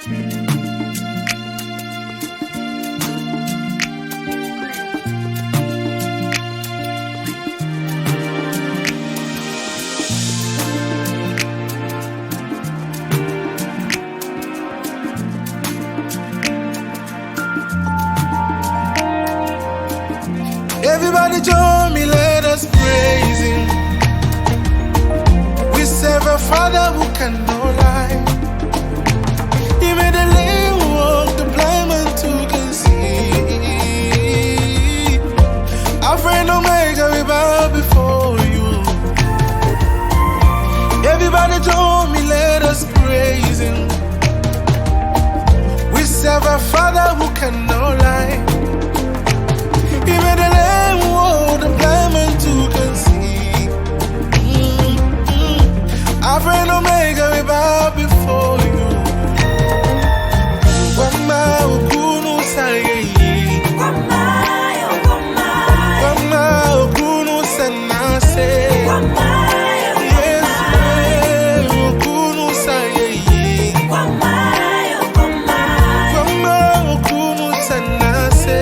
Everybody join me, let us praise Him. We serve a Father who cannot lie. He made the lame walk, the blind man too can see. Our friend Omega, we bow before you. Everybody join me, let us praise Him. We serve a Father who cannot lie. He made the lame walk, the blind man too can see. Our friend Omega, we bow before you. Wama okunu saye, wama okunu sanase, yes okunu saye, wama okunu sanase.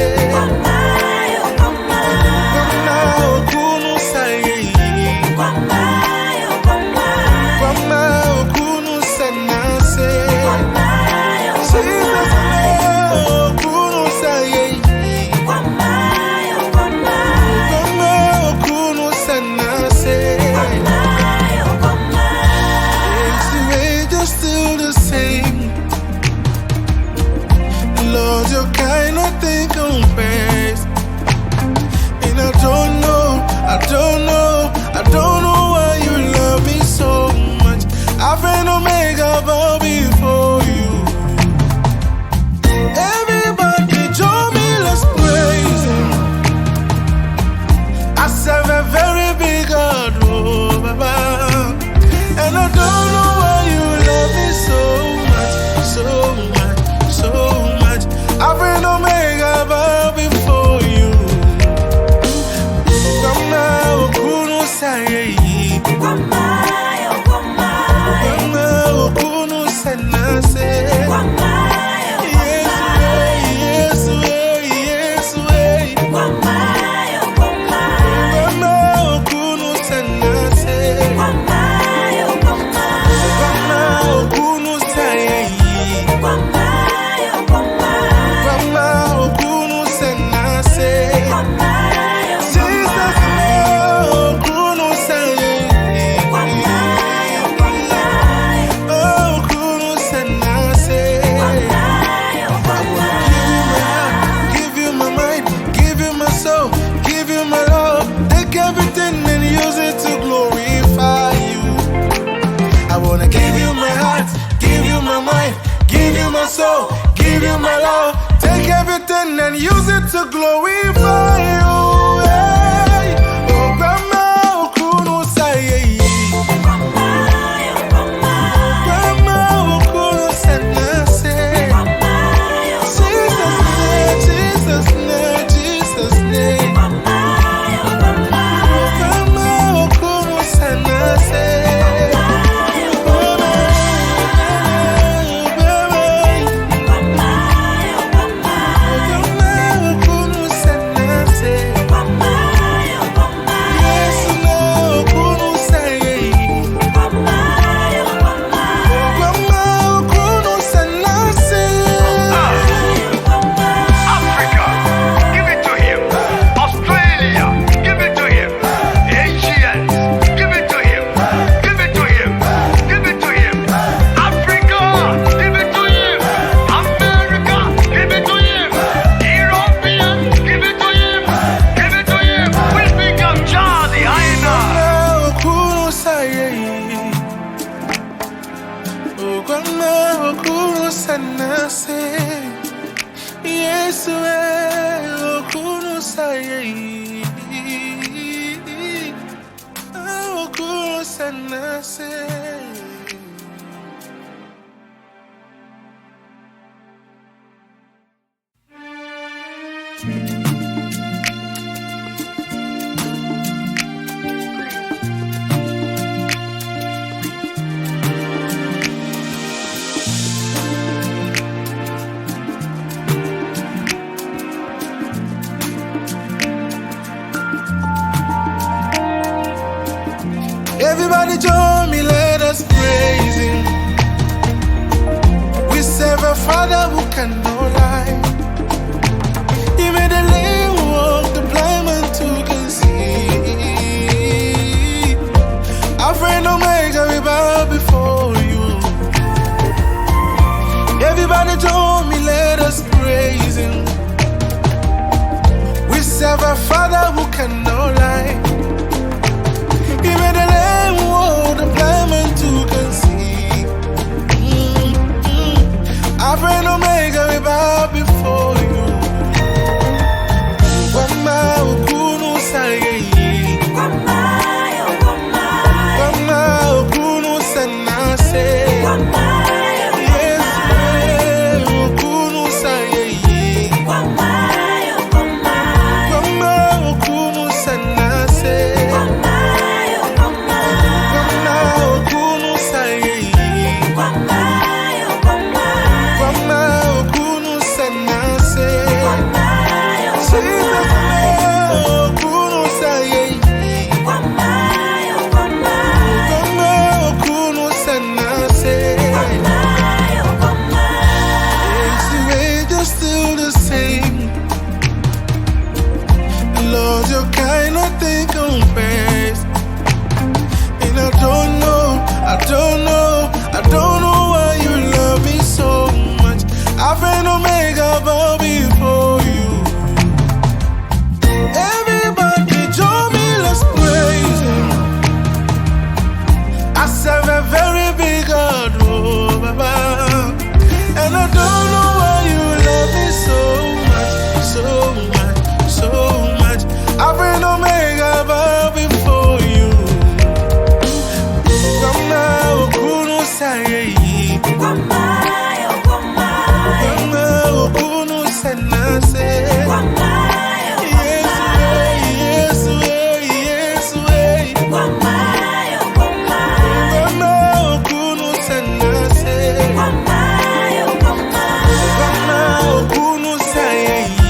I don't know why you love me so much. Our friend Omega, bow before you. Everybody join me, let's praise Him. I serve a very big God, oh Baba. And I don't know why you love me so much, so much, so much. Our friend Omega, bow before you. So, give you my love, take everything and use it to glorify you. Hey. Oh, Grandma, Okunu Saye. Grandma, Okunu Sanase. Jesus' name, Jesus' name. Grandma, Okunu Sanase. Yes, Okunu Saye. Okunu Sanase. Everybody join me, let us praise Him. We serve a Father who cannot lie. He made the lame walk, the blind man to can see. Alpha and Omega, we bow before you. Everybody join me, let us praise Him. We serve a Father who cannot lie. He made the lame walk, the blind man to can see. Alpha and Omega, we bow before you. Wama okunu sayeyi, wama okunu sanase, yes okunu sayeyi, wama okunu sanase, wama okunu sayeyi, wama okunu sanase. Still the same, Lord, your kind of thing compares. And I don't know why you love me so much. Alpha and Omega bow before you. Everybody join me, let's praise Him. I serve a very big God, oh Baba. And I don't know why you love me so much, so much, so much. Alpha and Omega bow before you. Wama okunu sayeyi, wama okunu sanase, yes wama okunu sanase, wama okunu sayeyi,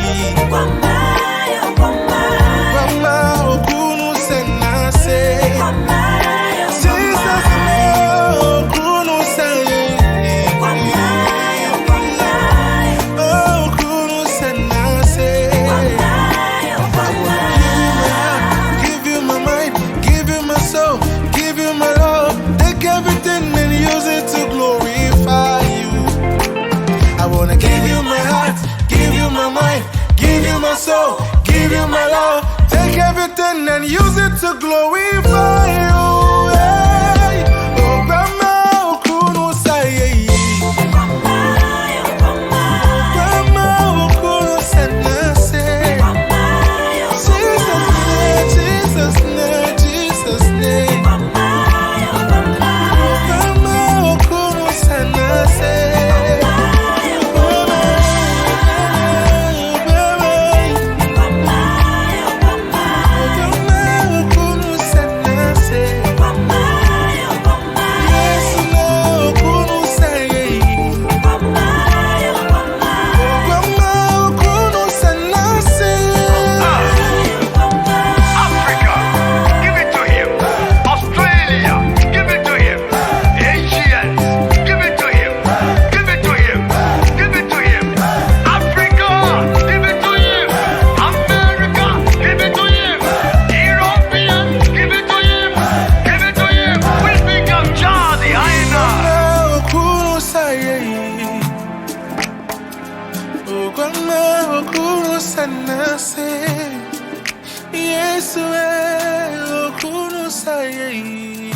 wama okunu sanase, Jesus okunu sayeyi, okunu sanase. Give you my mind, give you my soul, give you my love. Take everything and use it to glorify you. I wanna give you my heart, give you my mind, give you my soul, give you my love. Take everything and use it to glorify you. Hey. Oh, Grandma, okunu sayeyi, Grandma, okunu sanase. Jesus name, Jesus name. Grandma, okunu sanase. Yes, okunu sayeyi,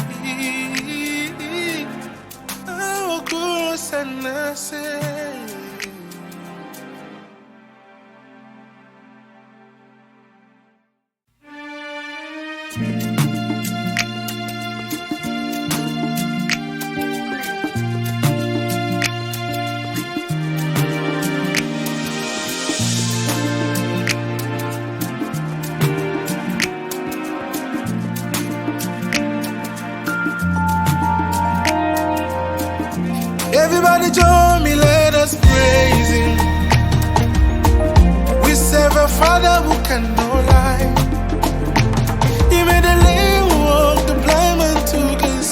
okunu sanase. Everybody join me, let us praise Him. We serve a Father who cannot lie. He made the lame walk, the blind man to can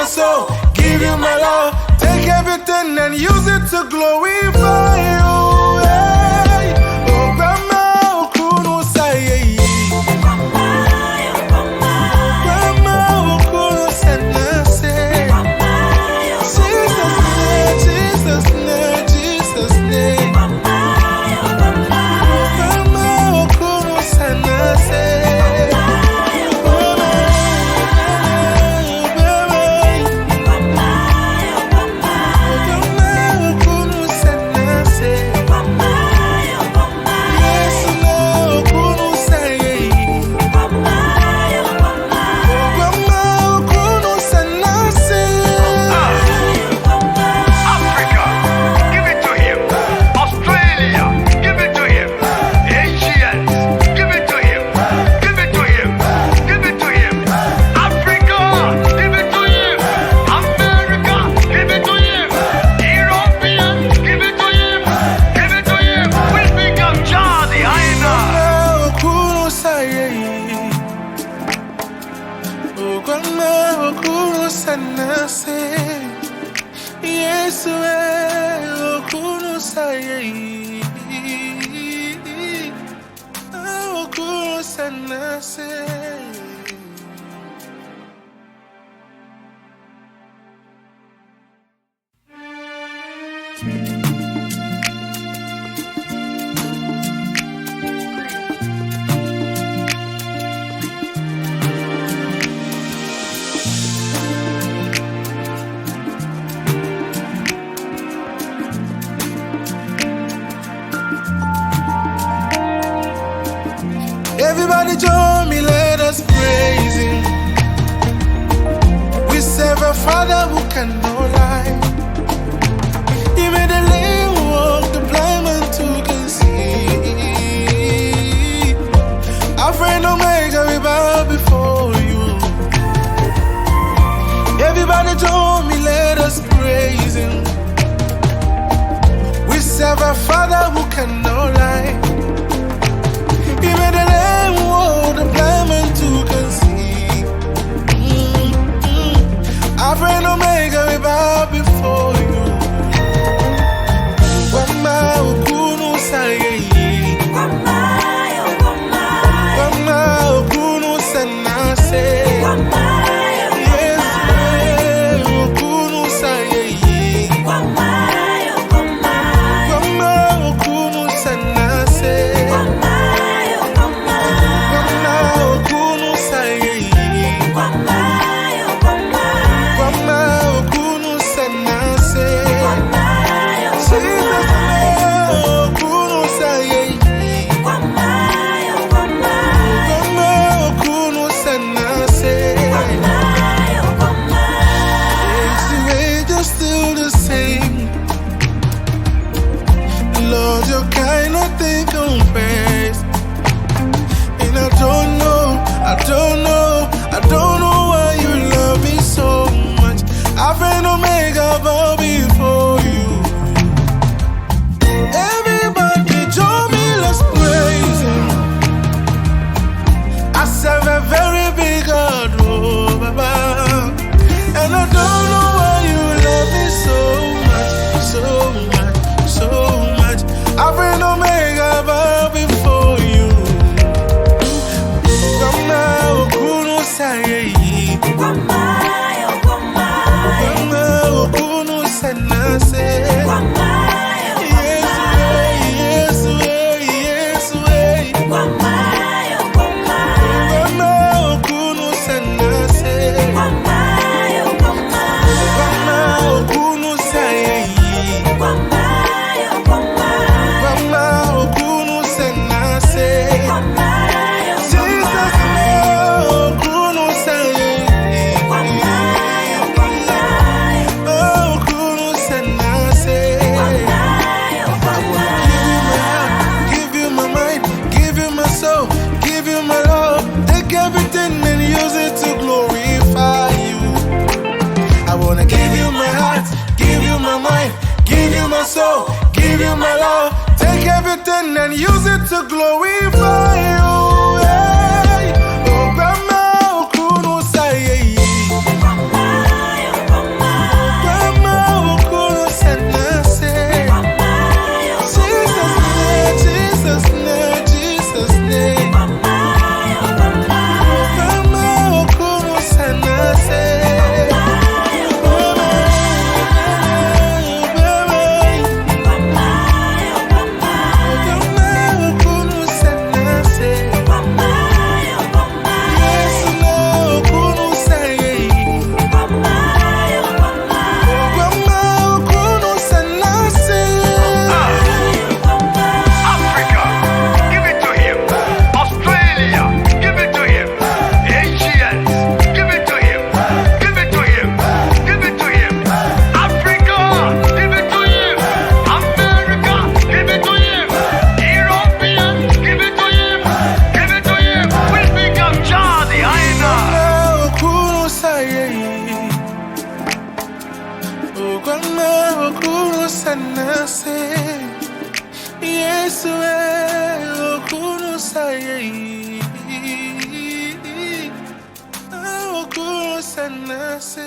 soul, give you my love, take everything and use it to glorify you. Hey. Oh, grandma, oh, kuno say, grandma, oh, kuno say, Jesus name, Jesus name. Grandma, oh, kuno say. Yes, well, kuno say, oh, kuno say. Everybody join me, let us praise Him. We serve a Father who cannot lie. He made the lame walk, the blind man to can see. Our friend Omega, we bow before you. Everybody join me, let us praise Him. We serve a Father who cannot lie. He made the lame walk, the blind man to can see. Our friend Omega, we bow before you. Grandma, oh, kuno say, grandma, oh, kuno say, yes, oh, kuno say, grandma, oh, kuno say. I don't know why you love me so much. I've been Omega, bow before you. Everybody join me, let's praise Him. I serve a very big God, oh, Baba. And I don't know why you love me so much, so much, so much. I've been Omega, bow before you. Grandma, oh, everything and use it to glorify you. Hey. Oh, Grandma, Okunu say, Grandma, Okunu say, Jesus' name, Jesus' name. Grandma, Okunu say. Yes, Okunu say, Okunu say.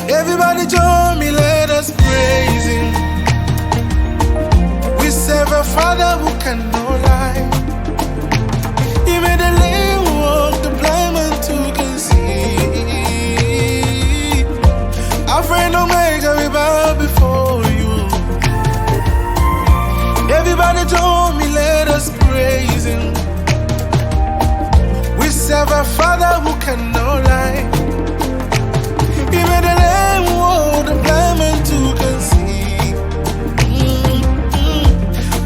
Everybody join me, let us praise Him. We serve a Father who cannot lie. He made the lame walk, the blind man too can see. Our friend Omega, we bow before you. Everybody join me, let us praise Him. We serve a Father who cannot lie. He made the lame walk, the blind man too can see.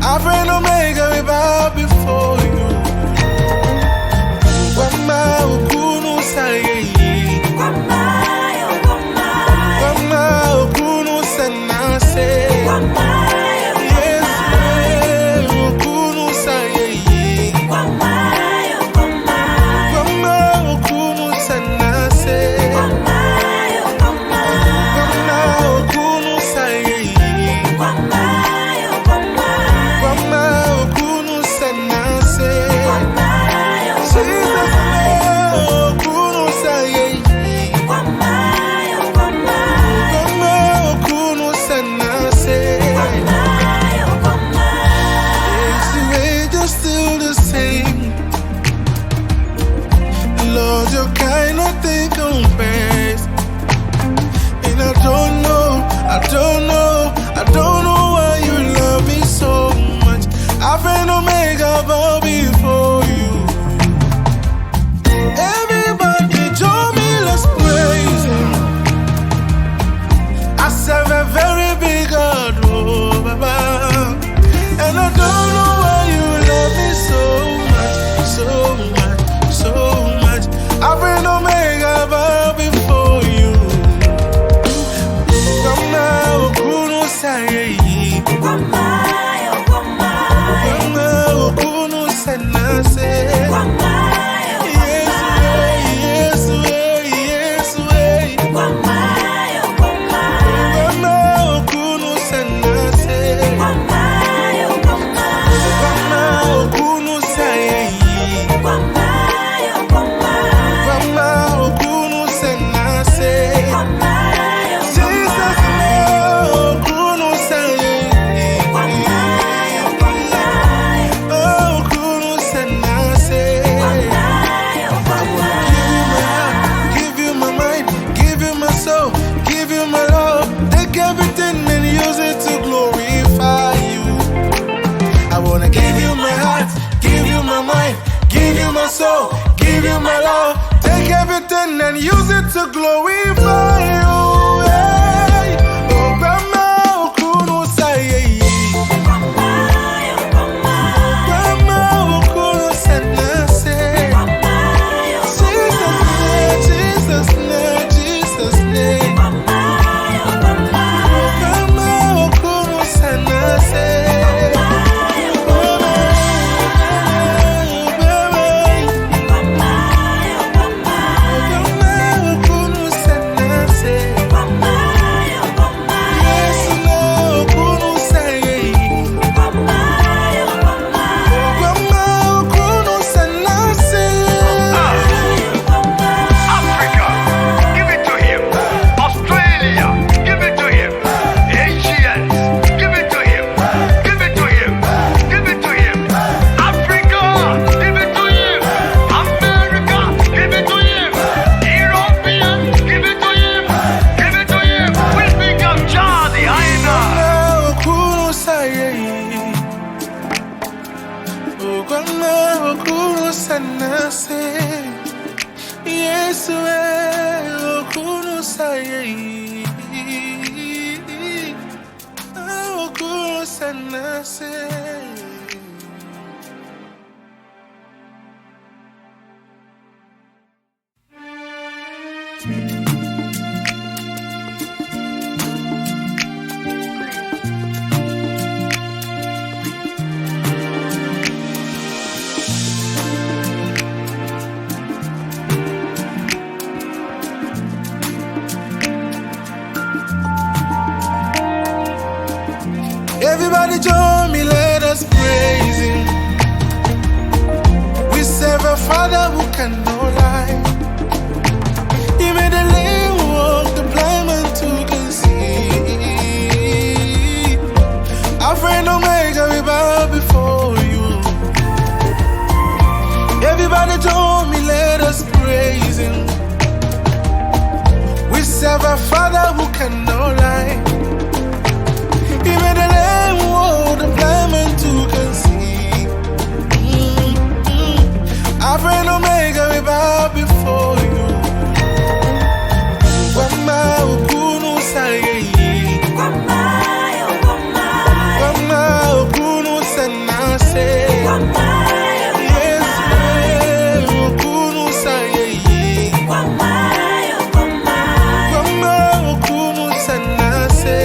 Our friend Omega, we bow before you. Grandma, Okunu say, Grandma, Okunu say, yes, Okunu say, Grandma, Okunu say. I don't know why you love me so much. I've been Omega, bow before you. Everybody join me, let's praise Him. I serve a very big God, oh Baba. And I don't know why you love me so much, so much, so much. I've been Omega, bow before you. Grandma, Okunu say, yes, Grandma, Okunu say, Grandma, Okunu say, soul, give you my love, take everything and use it to glorify you. Hey. Oh, Grandma, Okunu say, Grandma, Okunu say. okunu sanase. Yesu okunu saye. Okunu sanase. Everybody join me, let us praise Him. We serve a Father who cannot lie. He made the lame walk, the blind man to can see. Alpha and Omega, we bow before You. Everybody join me, let us praise Him. We serve a Father who cannot lie. He made the lame walk, the blind man to can see. Alpha and Omega, we bow before You. Wama okunu saye. Wama okunu sanase. Yes, okunu saye. Wama okunu sanase.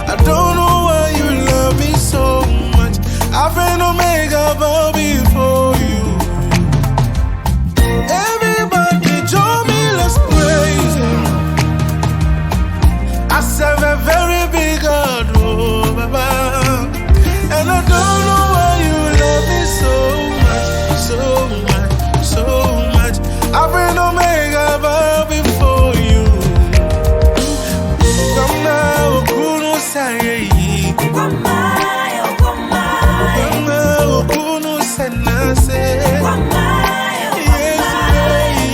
I don't know why You love me so much. Alpha and Omega, bow before You. Everybody join me, let's praise Him. I serve a very big God, oh Baba, and I don't know why You love me so much, so much, so much. Alpha and Omega, bow before You. Wama okunu sanase.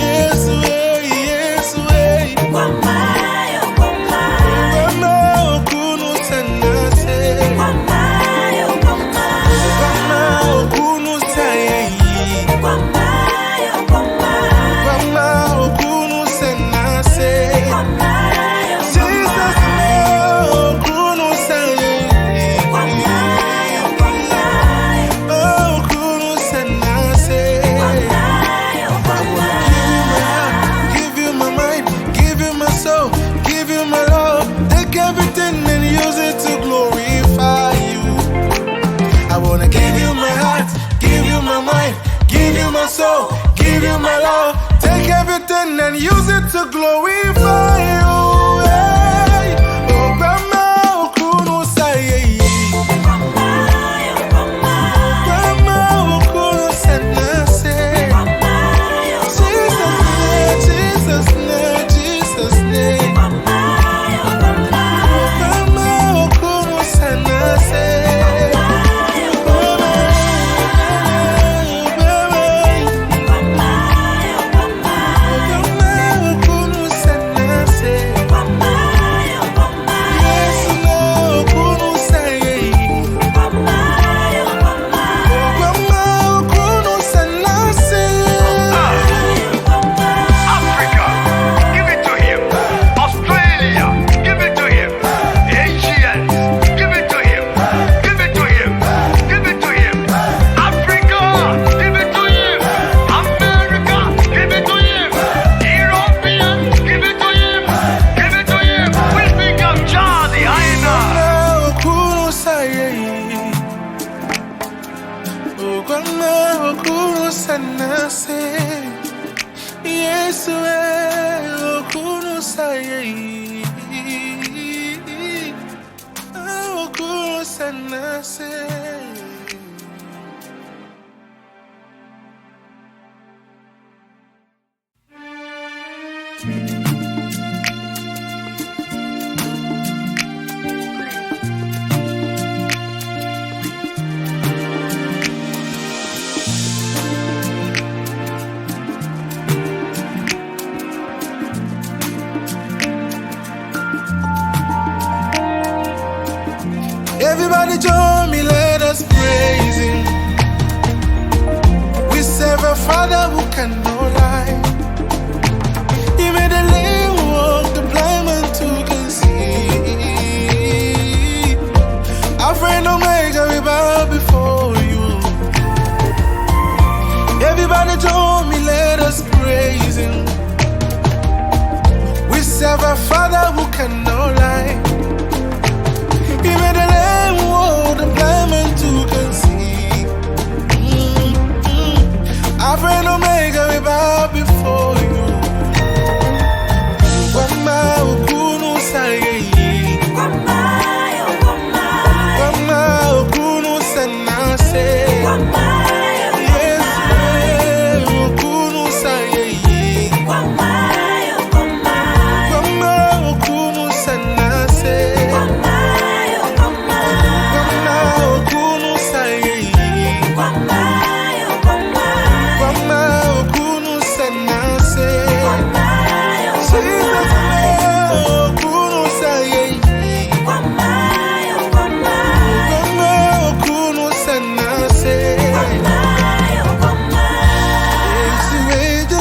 Yes, Wama okunu sanase. Wama okunu saye. Wama okunu sanase. So, give You my love, take everything and use it to glorify You. Hey. Oh, Grandma, okunu saye. Grandma, okunu sanase. Jesus' name, Jesus' name. Grandma, okunu sanase. Yesu okunu saye. Okunu senase. Everybody join me, let us praise Him. We serve a Father who cannot lie. He made the lame walk, the blind man too can see. Alpha and Omega, we bow before You. Everybody join me, let us praise Him. We serve a Father who cannot lie. He made the lame walk, the blind man too can see. Alpha and Omega, we bow before You. Wama okunu saye, Wama okunu senase, Yes, okunu saye, Wama okunu senase, Wama okunu saye, Wama okunu senase.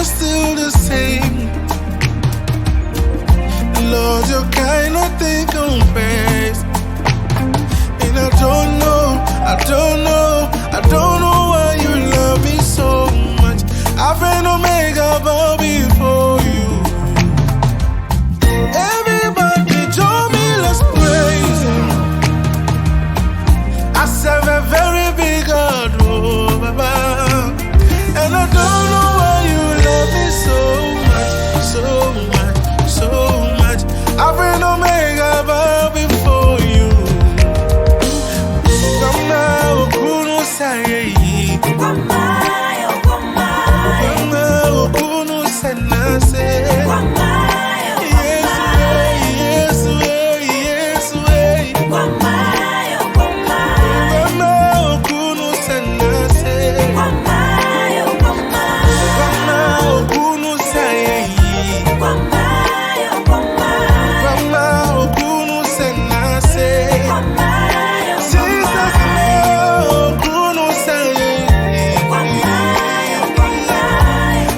Still the same, Lord, Your kind of thing compares. And I don't know why You love me so much. Alpha and Omega, bow before You. Everybody join me, let's praise Him. I serve a very big God, oh Baba. And I don't know why You love me so much, so much, so much. Alpha and Omega, bow before You. Wama okunu saye, Wama okunu senase, Yes, Wama okunu senase, Wama okunu saye, Wama okunu senase, Jesus okunu saye,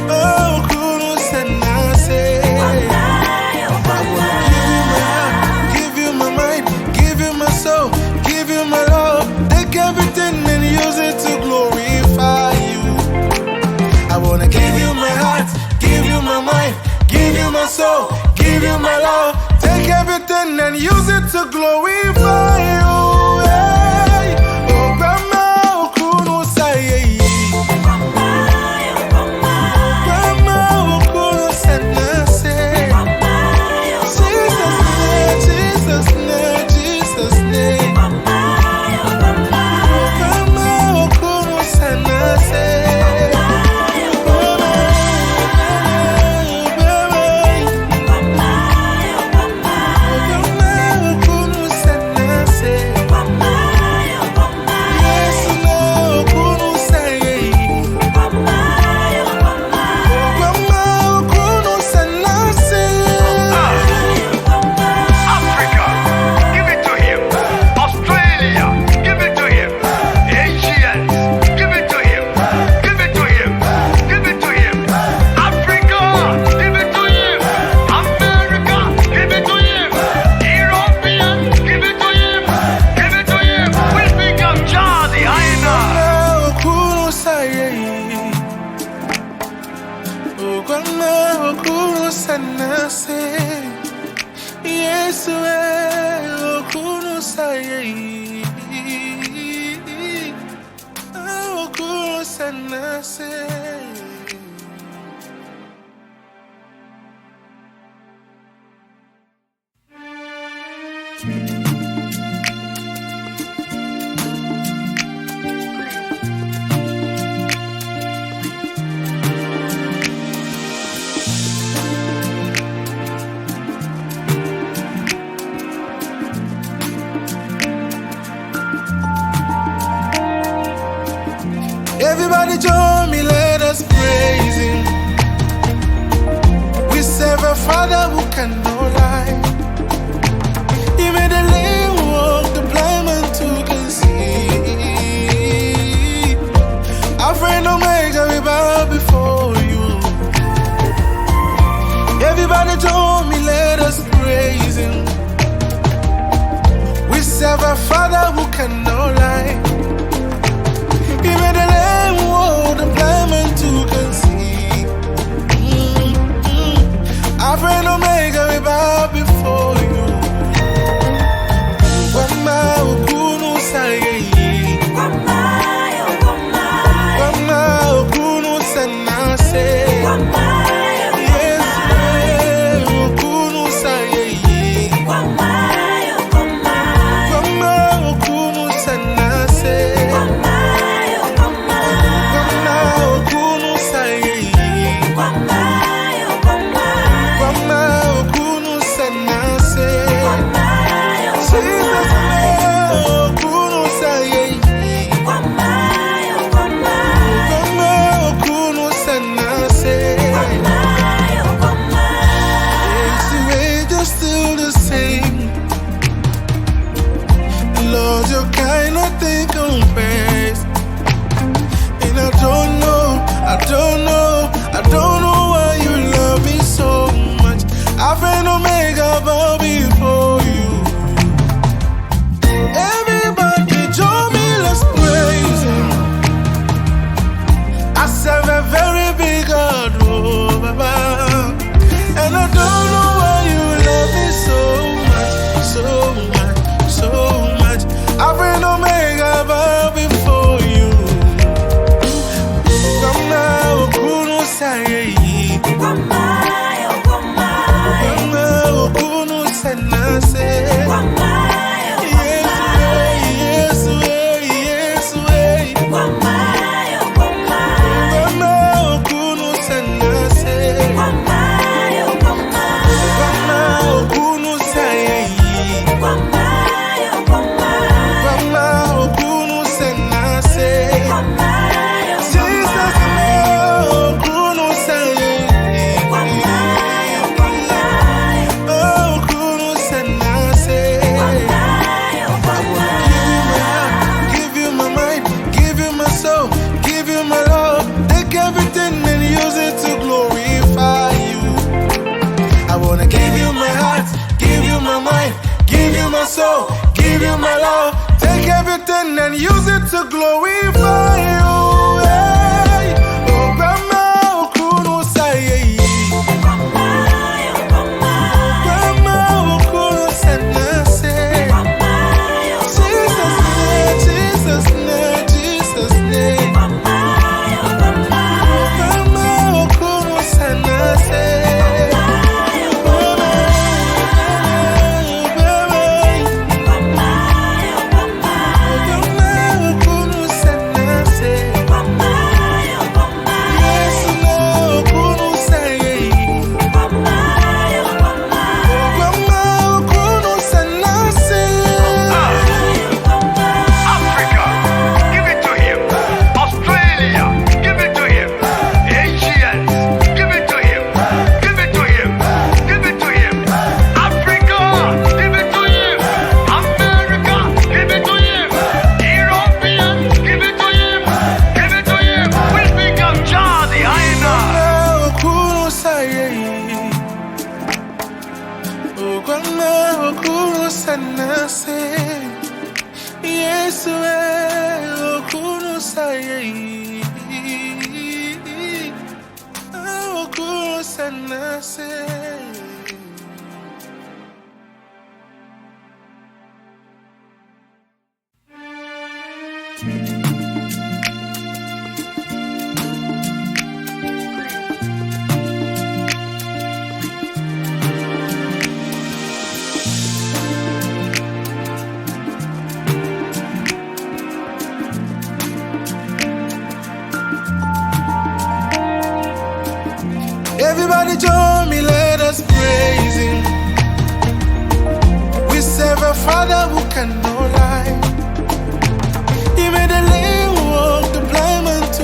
okunu senase. I wanna give You my heart, give You my mind, give You my soul, give You my love. Take everything and use it to glorify You. I wanna give You my heart, give You my mind, give You my soul, give You my love. Take everything and use it to glorify You. Hey. Oh, Grandma, okunu saye, Grandma, okunu senase. Jesus' name, Jesus' name. Grandma, okunu senase. Yesu okunu saye, okunu senase. Everybody join me, let us praise him. We serve a Father who cannot lie. He made the lame walk, the blind man to can see. Alpha and Omega, we bow before you. Everybody join me, let us praise him. We serve a Father who cannot lie. He made the lame walk, the blind man to can see. Alpha and Omega, we bow before you. Wama okunu saye, wama okunu sanase, yes okunu saye, wama okunu sanase, wama okunu saye, wama okunu sanase. Jesus, okunu saye, wama okunu sanase. Yes, the wages still the same. Lord, your thing compares. And I don't know why you love me so much. Alpha and Omega, bow before you. Everybody join me, let's praise him. I serve a very big God, oh Baba. And I don't know why you love me so much, so much, so much. Alpha and Omega, bow before you. Wama okunu saye, wama okunu sanase. Yes, wama okunu sanase, wama okunu saye, wama okunu sanase. Jesus, okunu saye, okunu sanase. Give you my mind, give you my soul, give you my love. Take everything and use it to glorify you. I wanna give you my heart, give you my mind, give you my soul, give you my love. Take everything and use it to glorify you. Hey. Oh, Grandma, okunu saye, Grandma, okunu sanase. Jesus' name. Grandma, okunu sanase. Yes, okunu saye, okunu sanase. Everybody join me, let us praise him. We serve a Father who cannot lie. He made the lame walk, the blind man to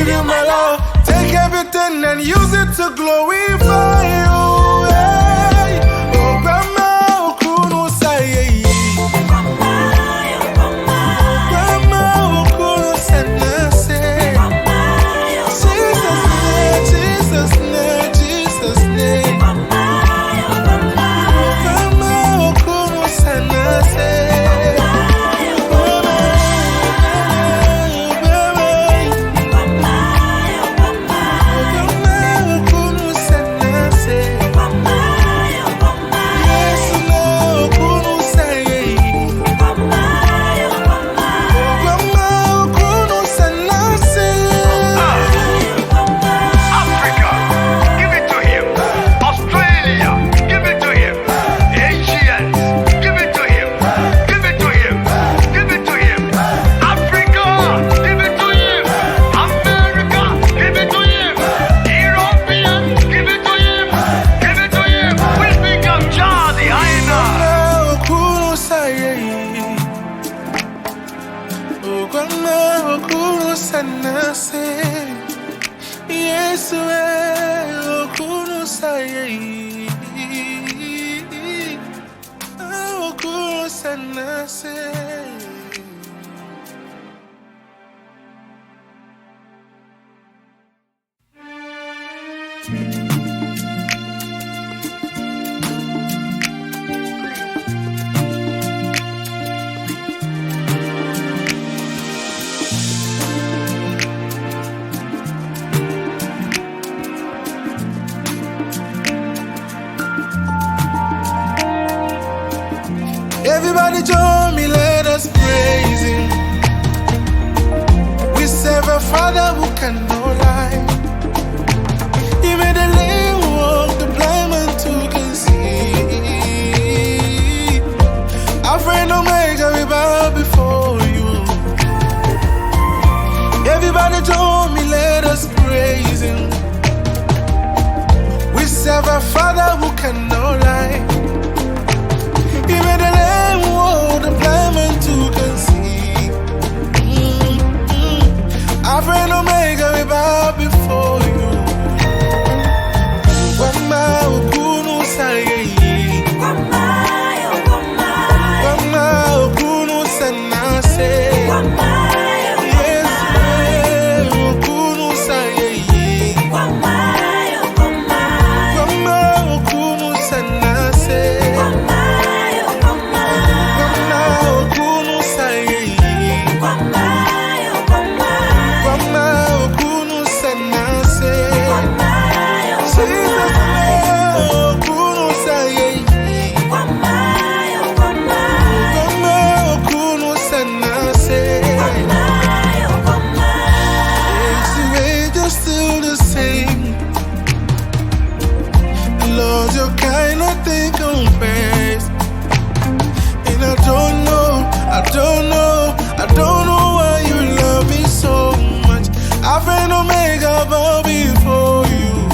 give you my love. Take everything and use it to glorify you. Hey. Oh, grandma, oh, kunu say. Grandma, oh, kunu say. Jesus' name, Jesus' name. Grandma, oh, kunu say. Yes, oh, kunu say. Oh, kunu say. Everybody join me, let us praise Him. We serve a Father who cannot lie. He made the lame walk, the blind man too can see. Our friend Omega, we bow before you. Everybody join me, let us praise Him. We serve a Father who cannot lie. He made the lame walk, the blind man too can see. Our friend Omega, we bow before you. Wama okunu saye. Wama okunu sanase. Yes, okunu saye. Wama okunu sanase. I don't know why you love me so much. I've been Omega, bow before you.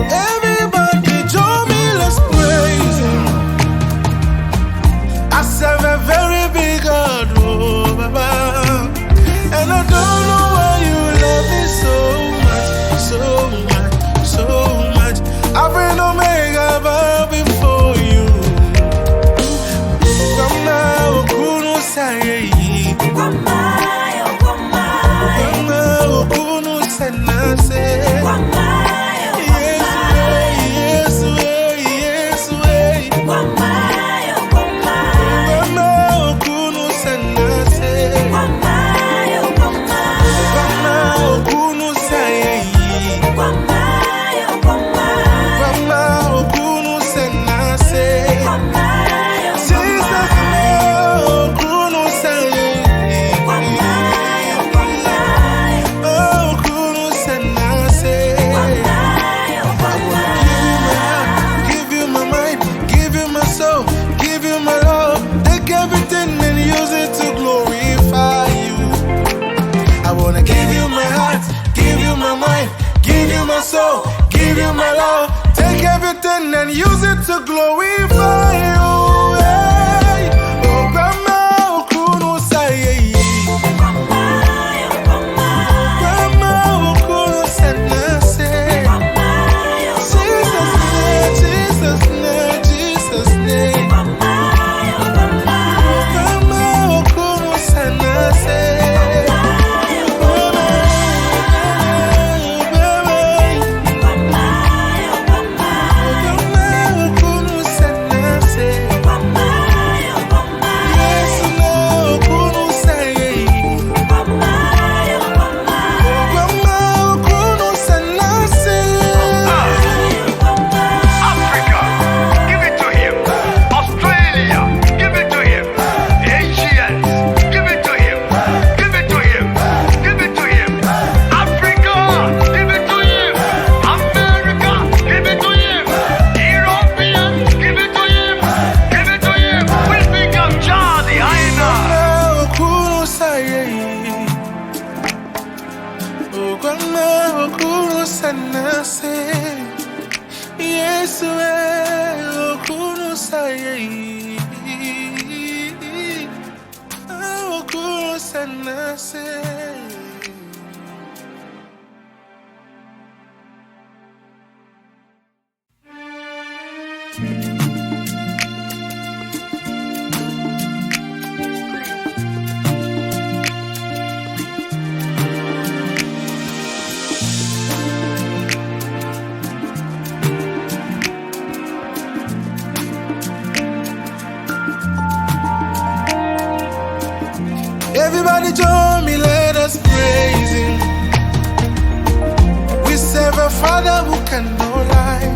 Everybody join me, let's praise Him. I serve a very big God, oh Baba. And I don't know why you love me so much, so much, so much. I've been Omega, bow before you. So give you my love, take everything and use it to glorify you. Hey. Oh, grandma, oh, kunu say. Gwama okunu sanase. Yesu okunu saye. Okunu sanase. Everybody join me, let us praise Him. We serve a Father who cannot lie.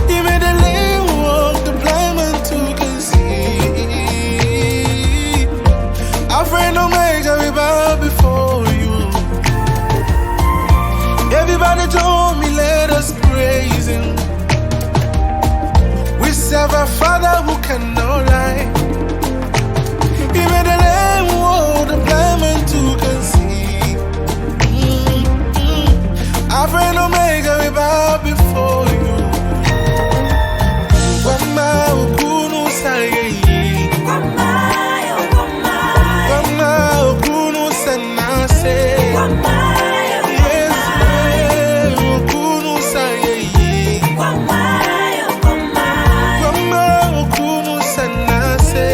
He made the lame walk, the blind man too can see. Alpha and Omega, we bow before You. Everybody join me, let us praise Him. We serve a Father who cannot lie. He made the lame walk, the blind man too can see. Alpha and Omega, we bow before You. Gwama okunu saye. Gwama okunu sanase. Yes, okunu saye. Gwama okunu sanase.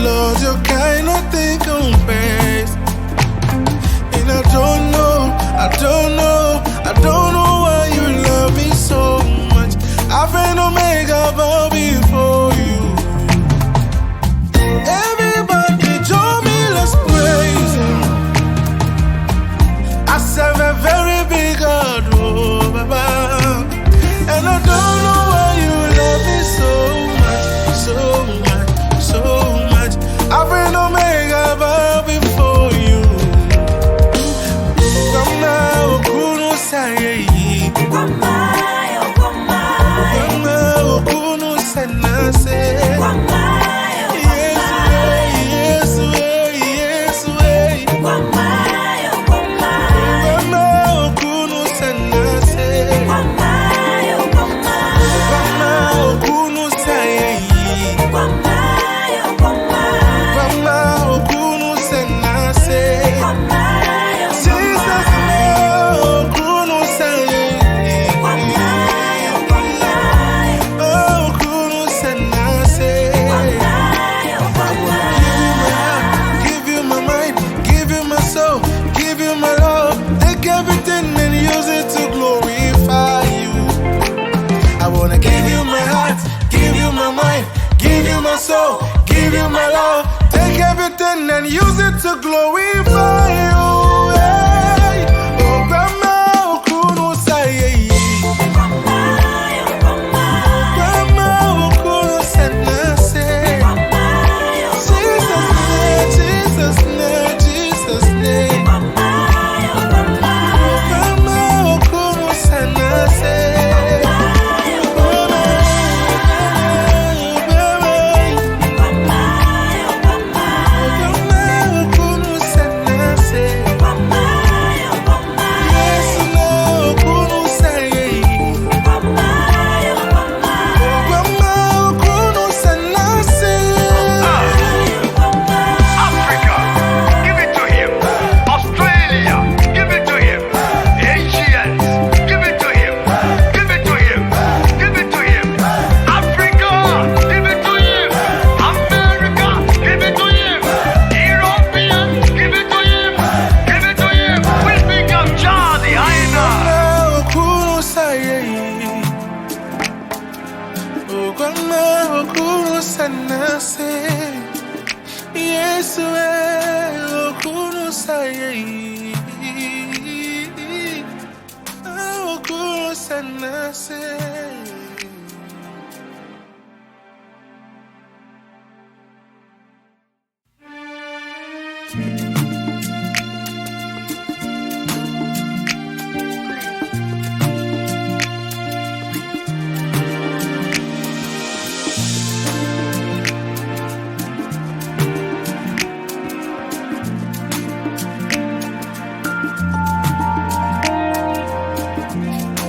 Lord, your kind of thing compares. And I don't know why You love me so much. Alpha and Omega, bow before You. Everybody join me, let's praise Him. I serve a very big God, oh Baba. And I don't know why You love me so much, so much, so much. Alpha and Omega, bow before You. Gwama okunu saye. Gwama okunu sanase. Yes, Gwama okunu sanase. Gwama okunu saye. Gwama okunu sanase. Jesus okunu saye. Okunu sanase. Give You my mind, give You my soul, give You my love. Take everything and use it to glorify You. I wanna give You my heart, give You my mind, give You my soul, give You my love. Take everything and use it to glorify You. Hey. Oh, Gwama okunu saye. Gwama okunu sanase. Jesus name. Gwama okunu sanase. Gwama okunu sanase.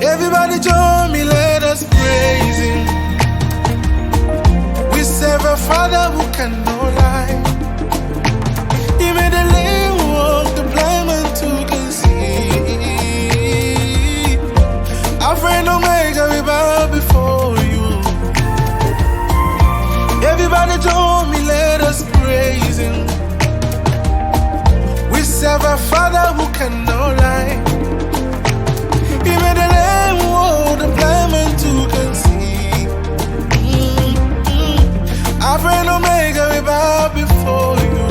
Everybody join me, let us praise Him. We serve a Father who cannot lie. He made the lame walk, the blind man to can see. Alpha and Omega, we bow before you. Everybody join me, let us praise Him. We serve a Father who cannot lie. He made the lame walk, the blind man to can see. Alpha and Omega, we bow before you.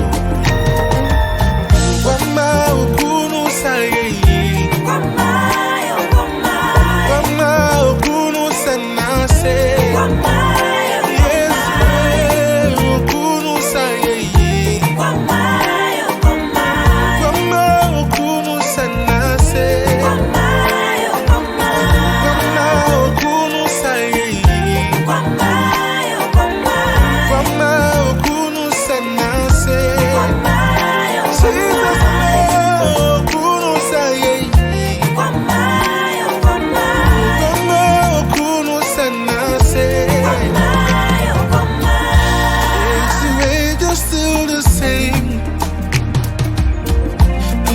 Wama okunu saye, Wama okunu sanase, Yes, okunu saye, Wama okunu sanase, Wama okunu saye, Wama okunu sanase. Jesus, okunu saye, Wama okunu sanase. Yes, your age is still the same.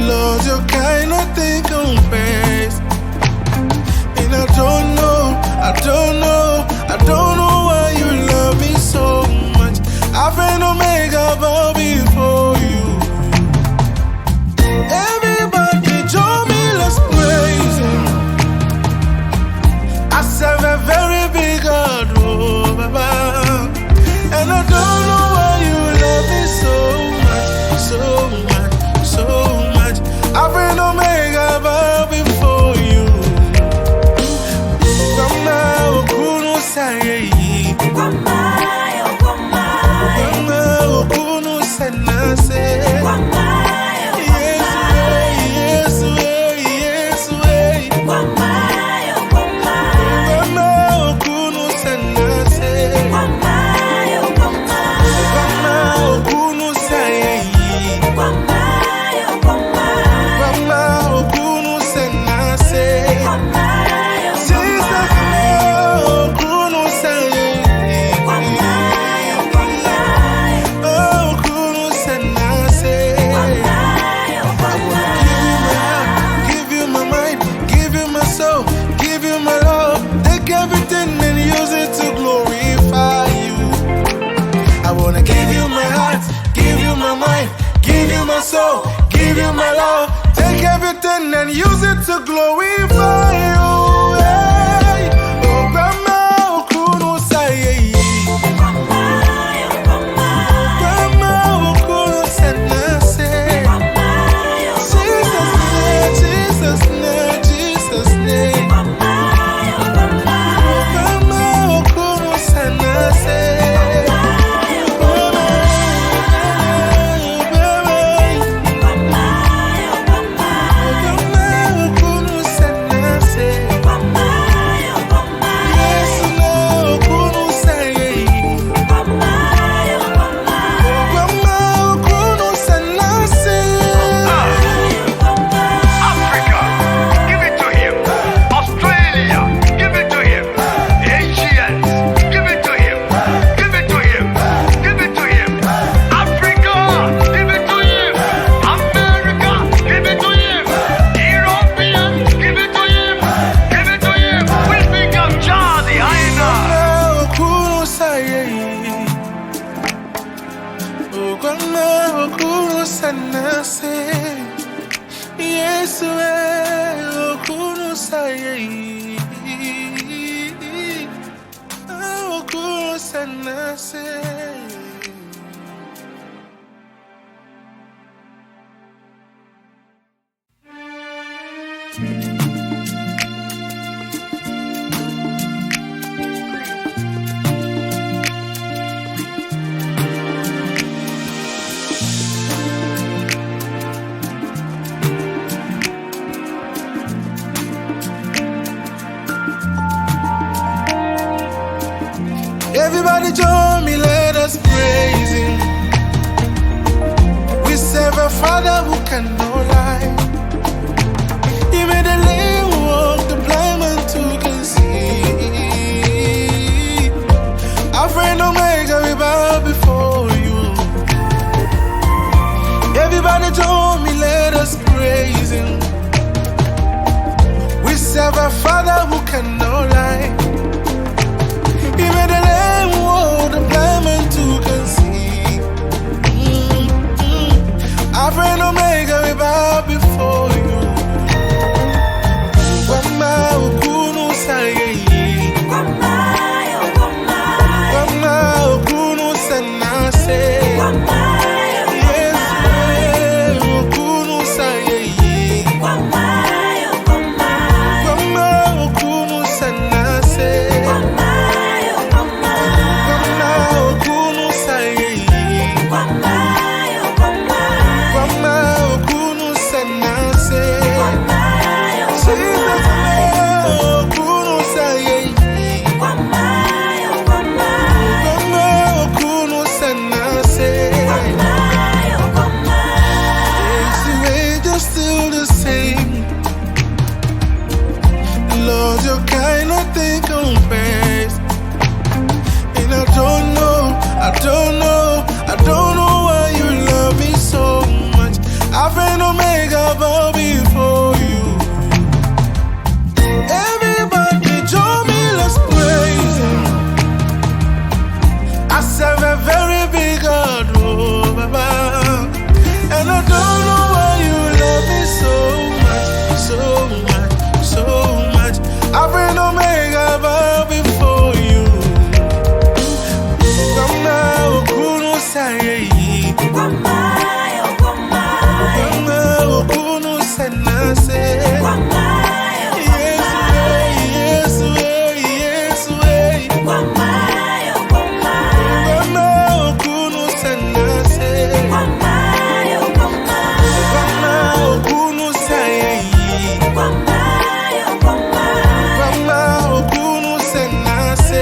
Lord, your kindness they compares. And I don't know why you love me so much. Alpha and Omega bow before you. Everybody join me, let's praise Him. I serve a very big God, oh Baba. And I don't know why you love me so much, so much, so much. Alpha and Omega bow before you. Wama okunu saye, Wama okunu sanase. Yes, Wama okunu sanase. Wama okunu saye, Wama okunu sanase. Jesus, okunu saye, okunu sanase. Give you my mind, give you my soul, give you my love. Take everything and use it to glorify you. I wanna give you my heart, give you my mind, give you my soul, give you my love. Take everything and use it to glorify you. Hey. Oh, Grandma, okunu saye, Grandma, okunu sanase. Jesus' name, Jesus' name. Grandma, okunu sanase. Yes, okunu saye, okunu sanase. Everybody join me, let us praise Him. We serve a Father who cannot lie. He made the lame walk, the blind man to can see. Our friend Omega, we bow before you. Everybody join me, let us praise Him. We serve a Father who cannot lie. He made the lame walk, the blind man to can see. Our friend Omega, we bow before you. Wama okunu saye, wama okunu sanase, yes okunu saye, wama okunu sanase, wama okunu saye, wama okunu sanase. I don't know why you love me so much. I've been Omega bow before you. Everybody join me, let's praise Him. I serve a very big God, oh Baba. And I don't know why you love me so much, so much, so much. I've been Omega bow before you. Wama okunu sanase, yes, wama okunu sanase, wama okunu saye, wama okunu sanase.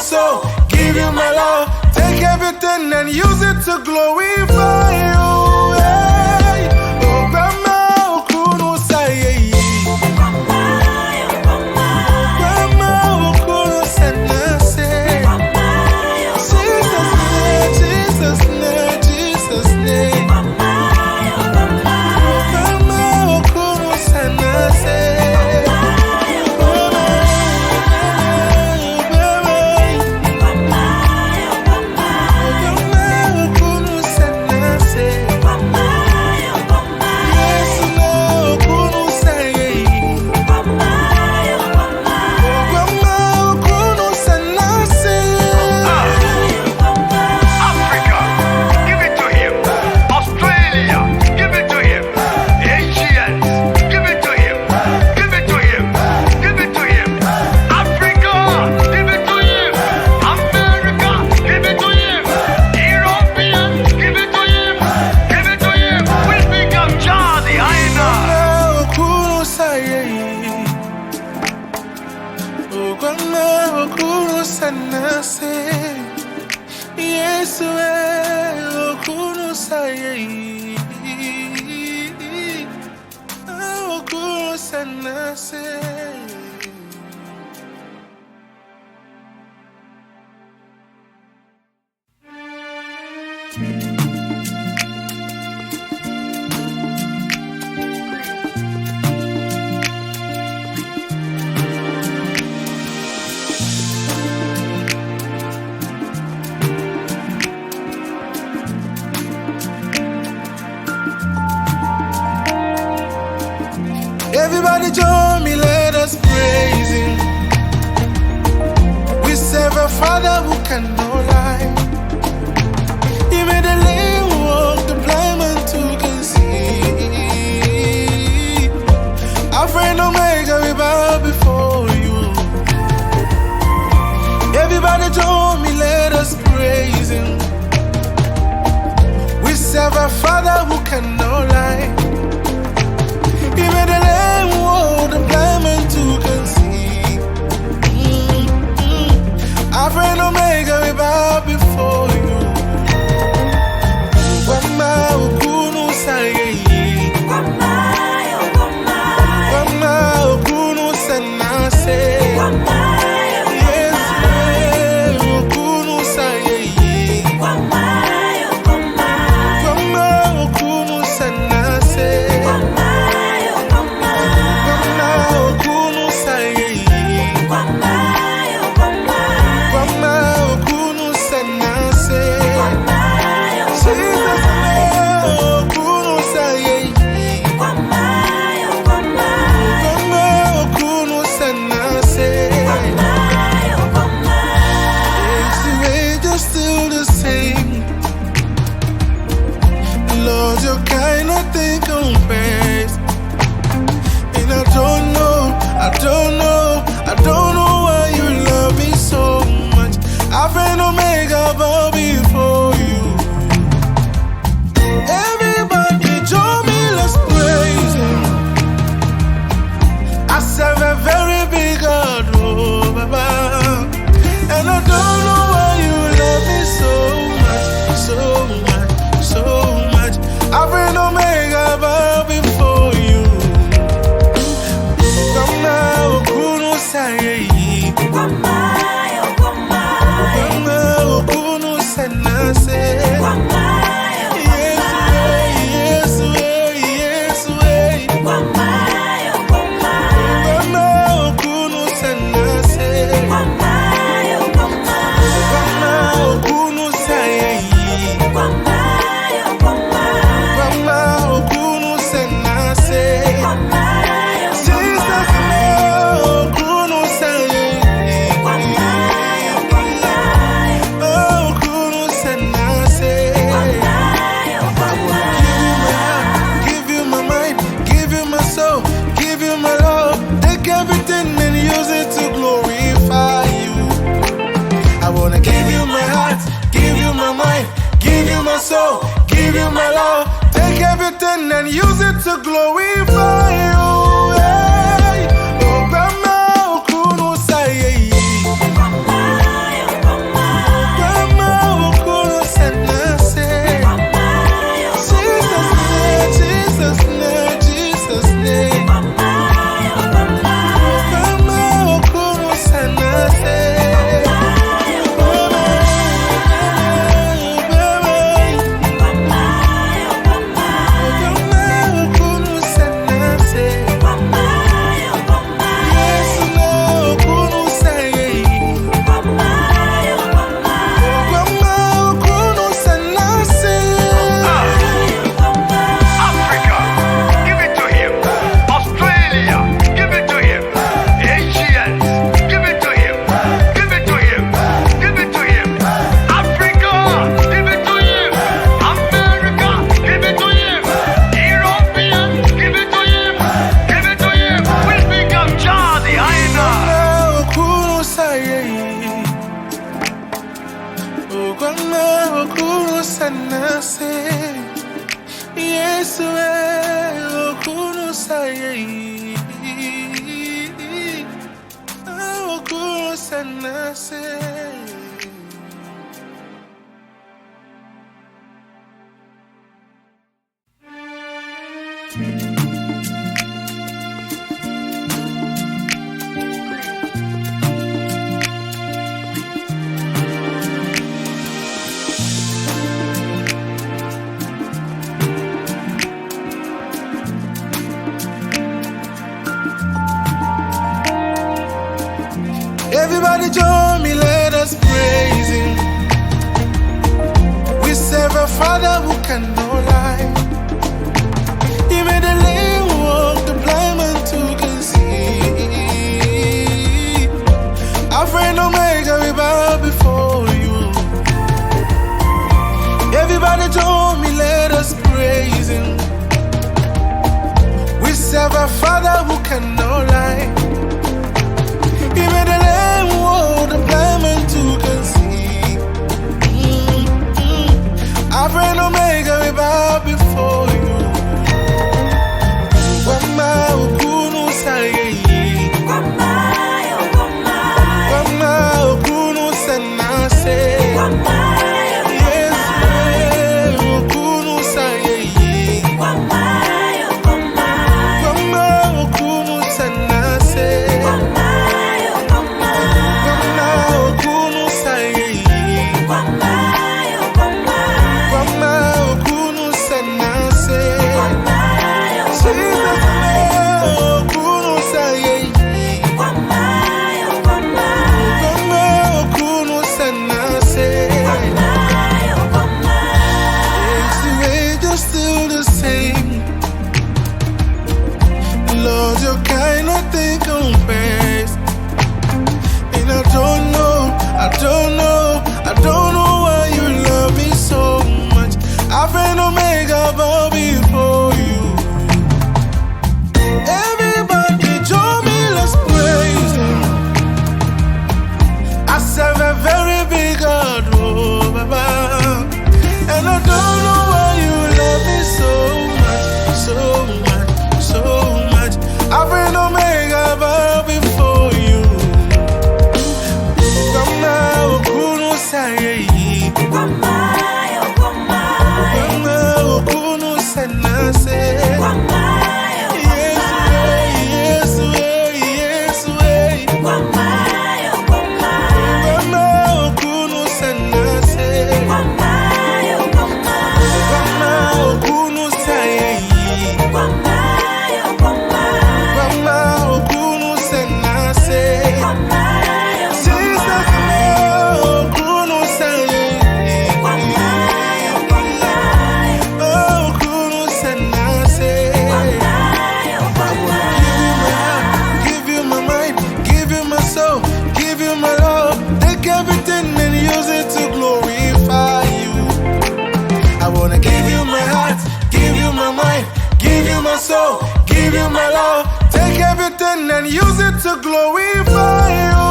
So, give you my love, take everything and use it to glorify you. Hey. Oh, Grandma, okunu saye, Grandma, okunu sanase, Jesus name, Jesus name. Grandma, okunu sanase. Yes, okunu saye, okunu sanase. Everybody join me, let us praise Him. We serve a Father who cannot lie. He made the lame walk, the blind man to Father who cannot lie. He made the lame walk, the blind man to can see. Alpha and Omega, we bow before you. Wama okunu saye. Wama okunu sanase. Yes, okunu saye. Wama okunu sanase. Wama okunu saye. Wama okunu sanase. Jesus okunu saye. Wama okunu sanase. Is the angels still the same? Lord, your thing compares. And I don't know why you love me so much. Alpha and Omega bow before you. Everybody join me, let's praise him. I serve a very big God, oh Baba. And I don't know why you love me so much, so much, so much. Alpha and Omega bow before you. Wama okunu saye. Wama okunu sanase. Yes, Wama okunu sanase. Wama okunu saye. Wama okunu sanase. Jesus okunu saye. Okunu sanase. Give you my mind, give you my soul, give you my love. Take everything and use it to glorify you. I wanna give you my heart, give you my mind, give you my soul, give you my love. Take everything and use it to glorify you. Hey. Oh, Grandma okunu saye. Grandma okunu sanase. Jesus name, Jesus name. Grandma okunu sanase. Yes, okunu saye. Okunu sanase. Everybody join me, let us praise him. We serve a Father who cannot lie. He made a soul, give you my love. Take everything and use it to glorify you.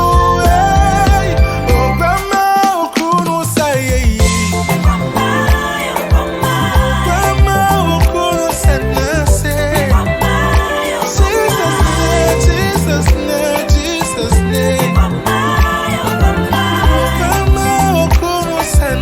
Hey. Oh, grandma, oh, kuno say. Grandma, oh, kuno say. Jesus' name, Jesus' name. Grandma, oh, kuno say.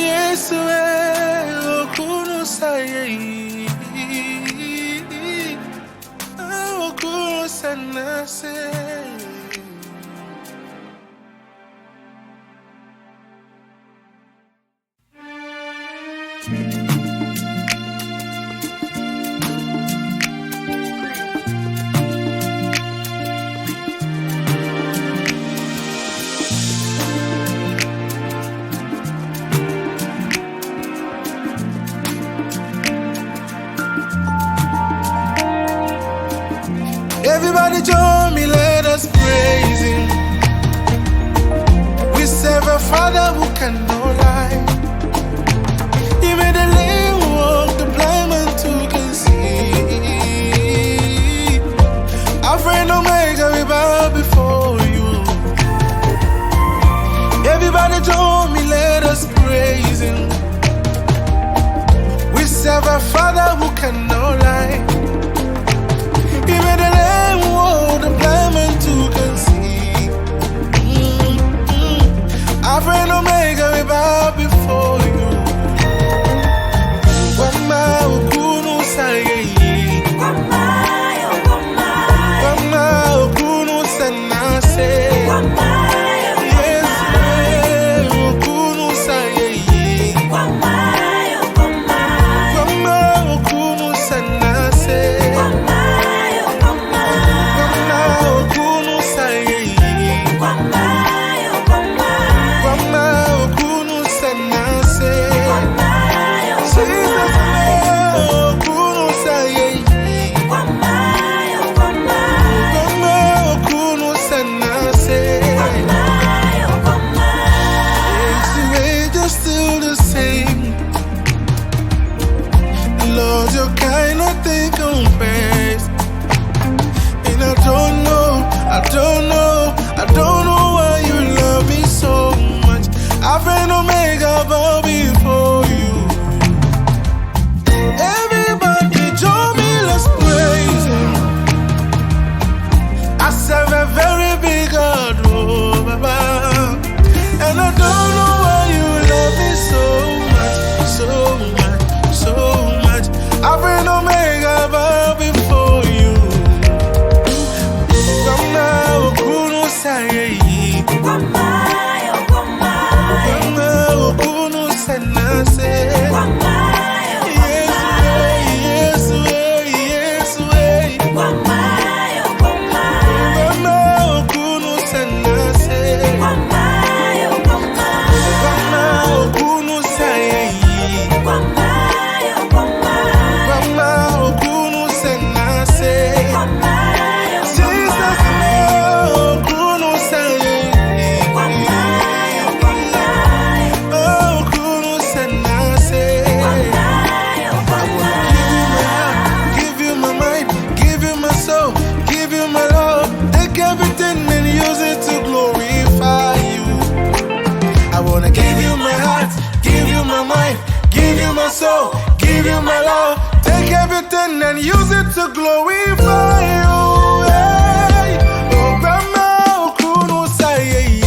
Yes, oh, kuno say. Oh, kuno say. Everybody join me, let us praise Him. We serve a Father who cannot lie. He made the lame walk, the blind man too can see. Alpha and Omega, we bow before you. Everybody join me, let us praise Him. We serve a Father who cannot lie. He made the lame walk, the blind man too can see. Alpha and Omega, we bow before you. Grandma, oh, kuno say. Grandma, oh, kuno say. Yes, oh, kuno say. Grandma, oh, kuno say. I don't know why you love me so much. Alpha and Omega bow before you. Everybody join me, let's praise Him. I serve a very big God, oh Baba. And I don't know why you love me so much, so much, so much. Alpha and Omega bow before you. Grandma, oh, kuno say. Grandma, oh, kuno say. Yes, yes, Grandma, oh, kuno say. Grandma, oh, kuno say. Grandma, oh, kuno say. So, give you my love, take everything and use it to glorify you. Hey. Oh, grandma, oh, kuno say.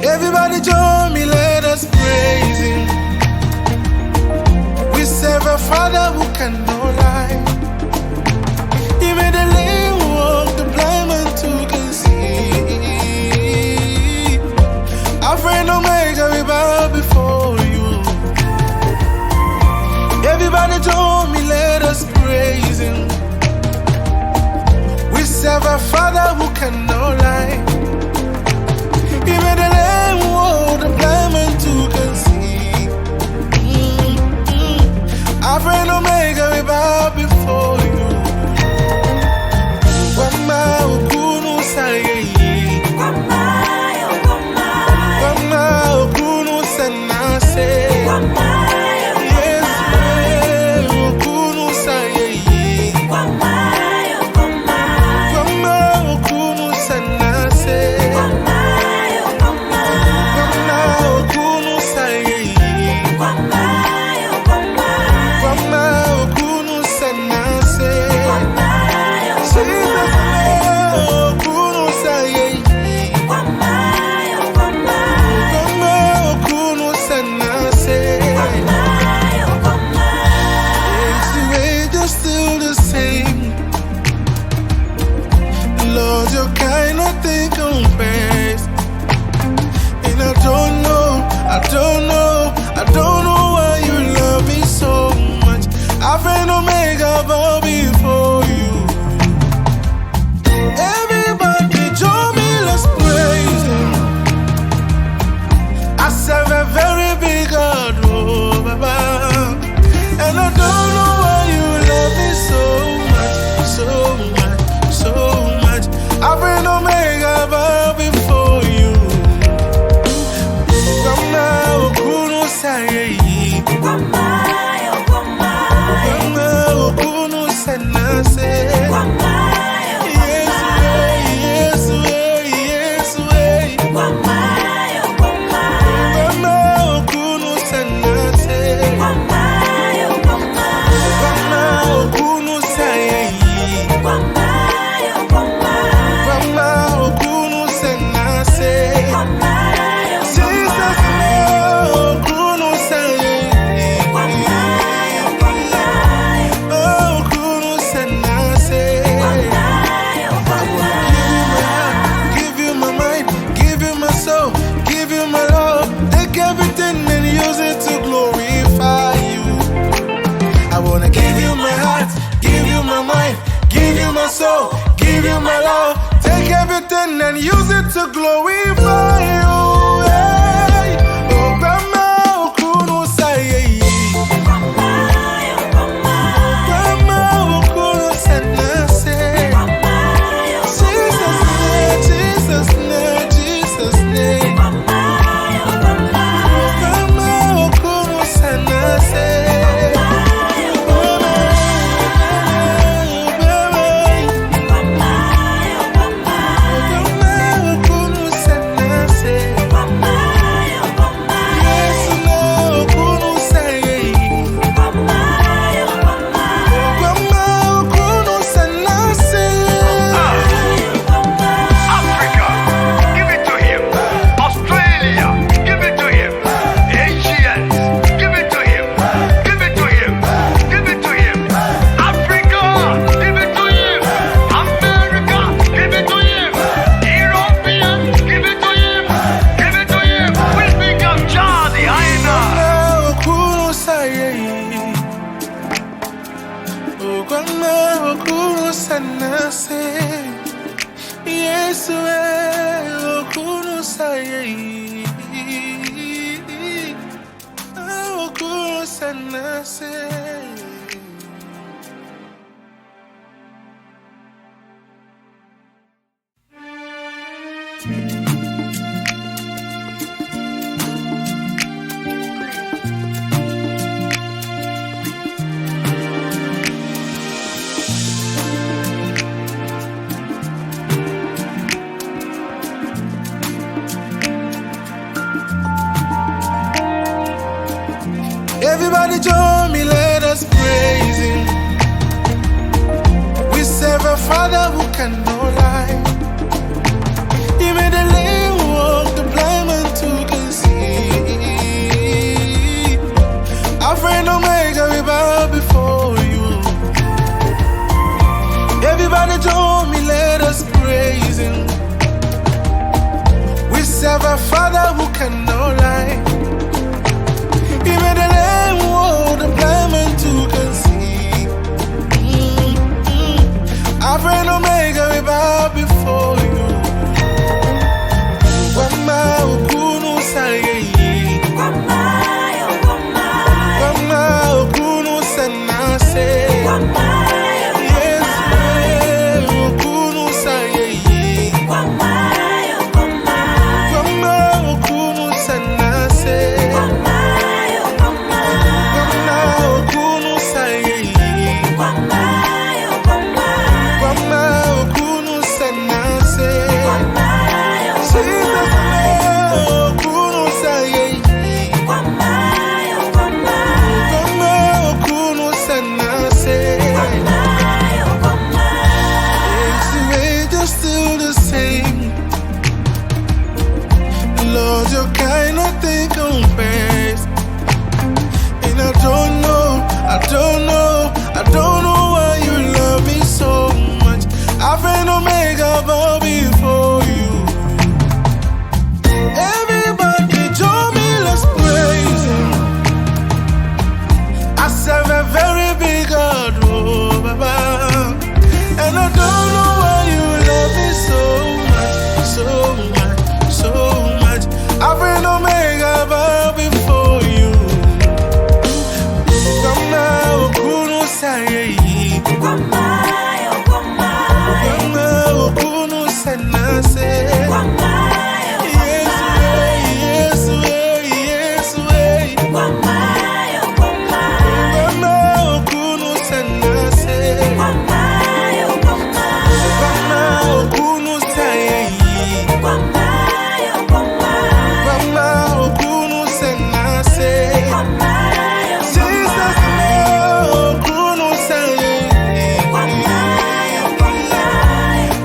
Everybody join me, let us praise Him. We serve a Father who cannot lie. He made the lame walk, the blind man too can see. Our friend Omega, we bow before you. Everybody join me, let us praise Him. We serve a Father who cannot lie. He made the lame walk, the blind man too can see. Our friend Omega, we bow before you. Wama okunu saye, wama okunu sanase, yes okunu saye, wama okunu sanase. I don't know why you love me so much. Alpha and Omega bow before you. Everybody join me, let's praise Him. I serve a very big God, oh Baba. And I don't know why you love me so much, so much, so much. Alpha and Omega bow before you. So, give you my love, take everything and use it to glorify you. Hey. Oh, Grandma, Okunu Saye. Grandma, Okunu Sanase. Jesus' name, Jesus' name. Grandma, Okunu Sanase. Yes, Okunu Saye, Okunu Sanase. Everybody join me, let us praise Him. We serve a Father who cannot lie. He made the lame walk, the blind man to can see. Our friend Omega, we bow before you. Everybody join me, let us praise Him. We serve a Father who cannot lie. He made the lame walk, the blind man to can see. Our friend Omega, we bow before you. Wama okunu saye, wama okunu sanase, yes okunu saye, wama okunu sanase. Lord, your kind of thing compares. And I don't know why you love me so much. Alpha and Omega bow before you. Everybody join me, let's praise Him. I serve a very big God, oh Baba. And I don't know why you love me so much, so much, so much. Alpha and Omega bow before you. Wama okunu saye, wama okunu sanase, yes wama okunu sanase, wama okunu saye, wama okunu sanase. Jesus okunu saye,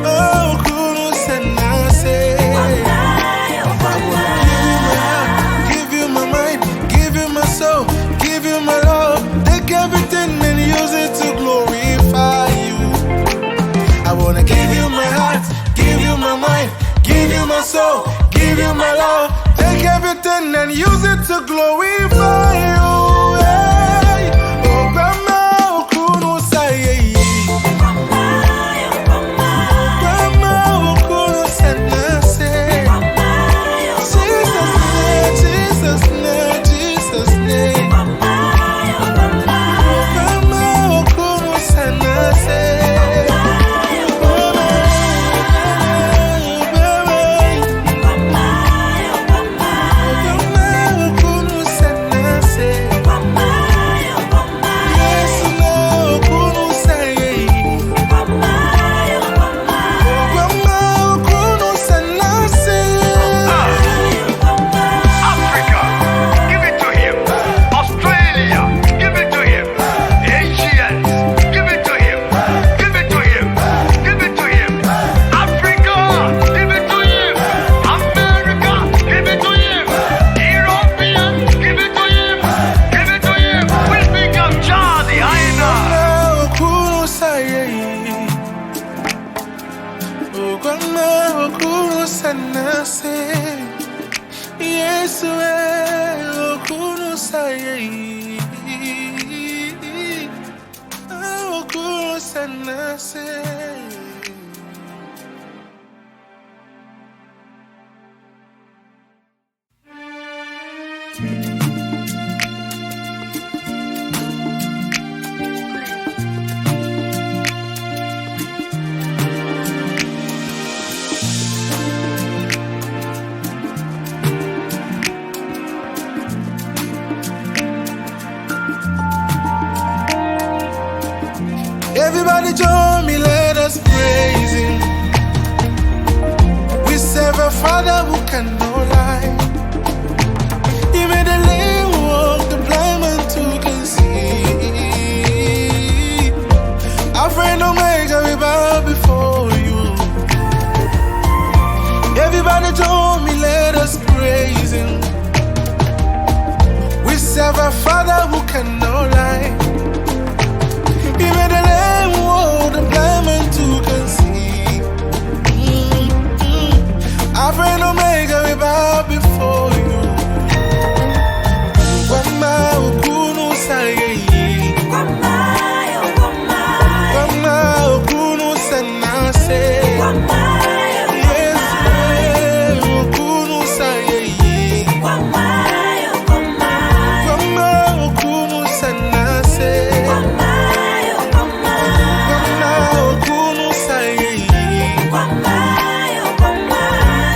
okunu sanase. Give you my mind, give you my soul, give you my love. Take everything and use it to glorify you. I wanna give you my heart, give you my mind, give you my soul, give you my love. Take everything and use it to glorify you. Hey. Oh, Grandma, okunu saye, Grandma, okunu sanase. Jesus' name, Jesus' name. Grandma, okunu sanase. Yes, okunu saye, okunu sanase. a father who cannot lie. He made the lame walk, the blind man to can see. Alpha and Omega, we bow before you. Wama okunu saye. Wama okunu sanase. Yes, okunu saye. Wama okunu sanase. Wama okunu saye.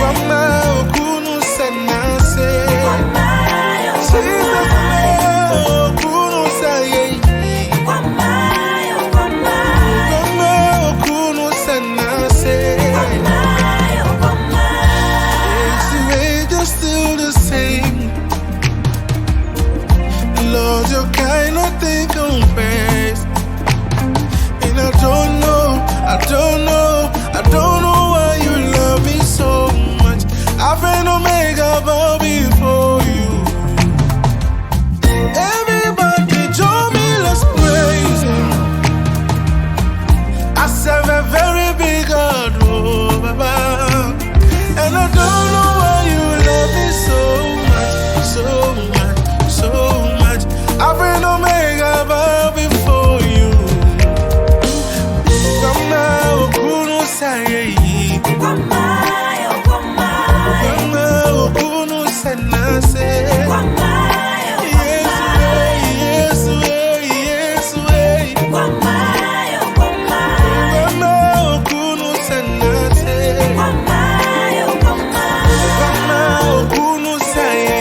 Wama okunu sanase. Still the same. Lord, your kind of thing compares. And I don't know why you love me so much. Alpha and Omega bow before you. Everybody join me, let's praise him. I serve a very big God, oh Baba. And I don't know why you love me so much, so much, so much. Alpha and Omega bow before you. Wama okunu saye. Wama okunu sanase. Yes, Wama okunu sanase. Wama okunu saye.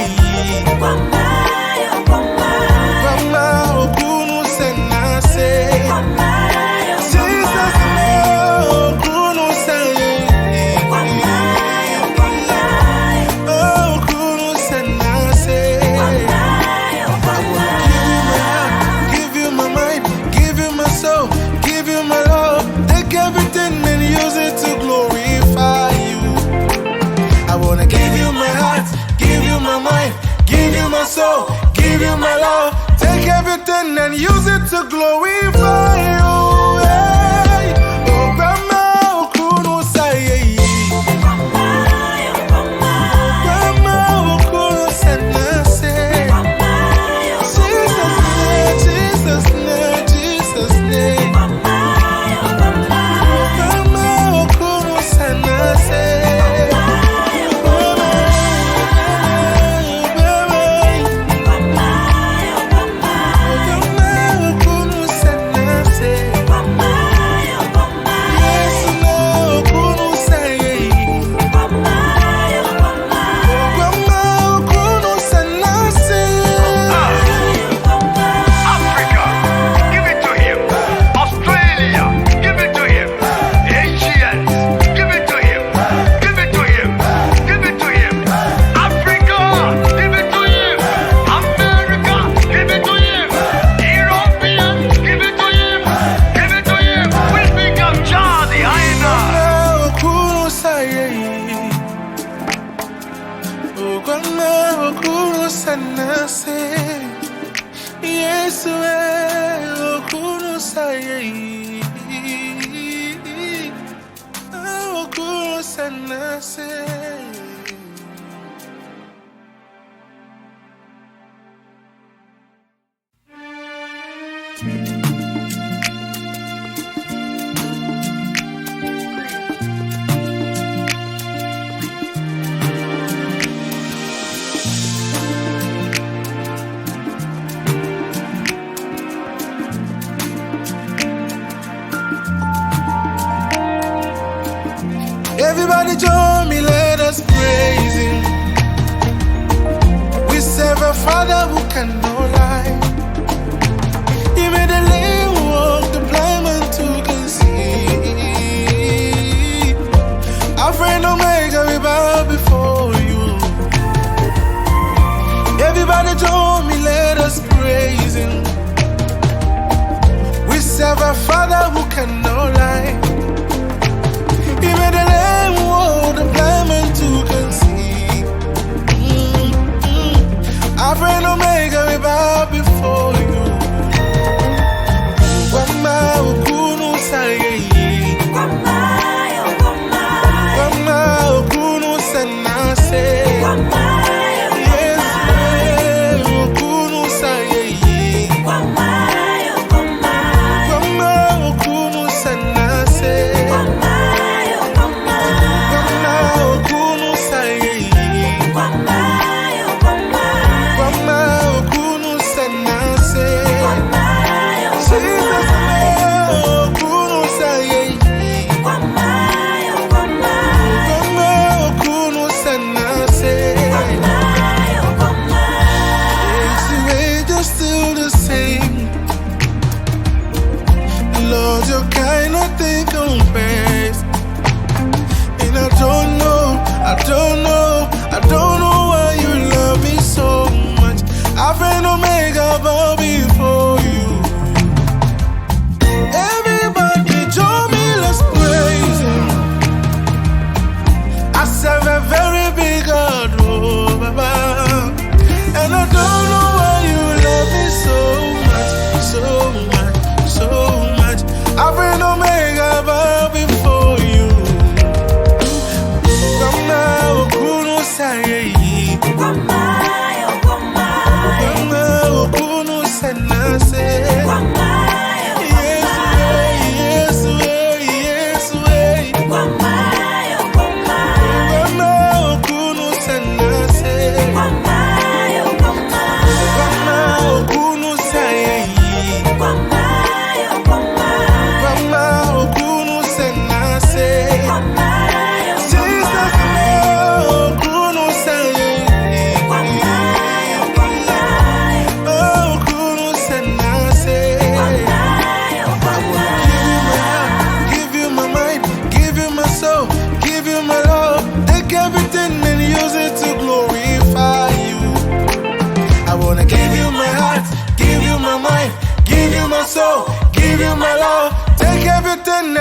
Wama okunu sanase. Jesus okunu saye. Okunu sanase. Give you my mind, give you my soul, give you my love. Take everything and use it to glorify you. I wanna give you my heart, give you my mind, give you my soul, give you my love. Take everything and use it to glorify you. Hey. Oh, Grandma, okunu saye. Grandma, okunu sanase. Jesus' name, Jesus' name. Grandma, okunu sanase. Yes, okunu saye. Okunu sanase. Everybody join me, let us praise him. We serve a Father who cannot lie. He made the lame walk, the blind man to can see. Alpha and Omega, we bow before you. Everybody join me, let us praise him. We serve a Father who cannot lie. He made the lame walk, the blind man to can see. Alpha and Omega, we bow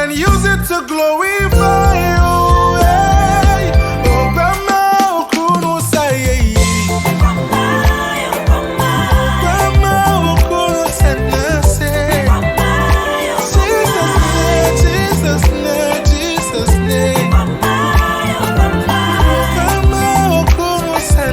and use it to glorify you. Hey. Oh, Grandma, Okunu say, Grandma, Okunu say, Jesus' name, Jesus' name. Grandma, Okunu say.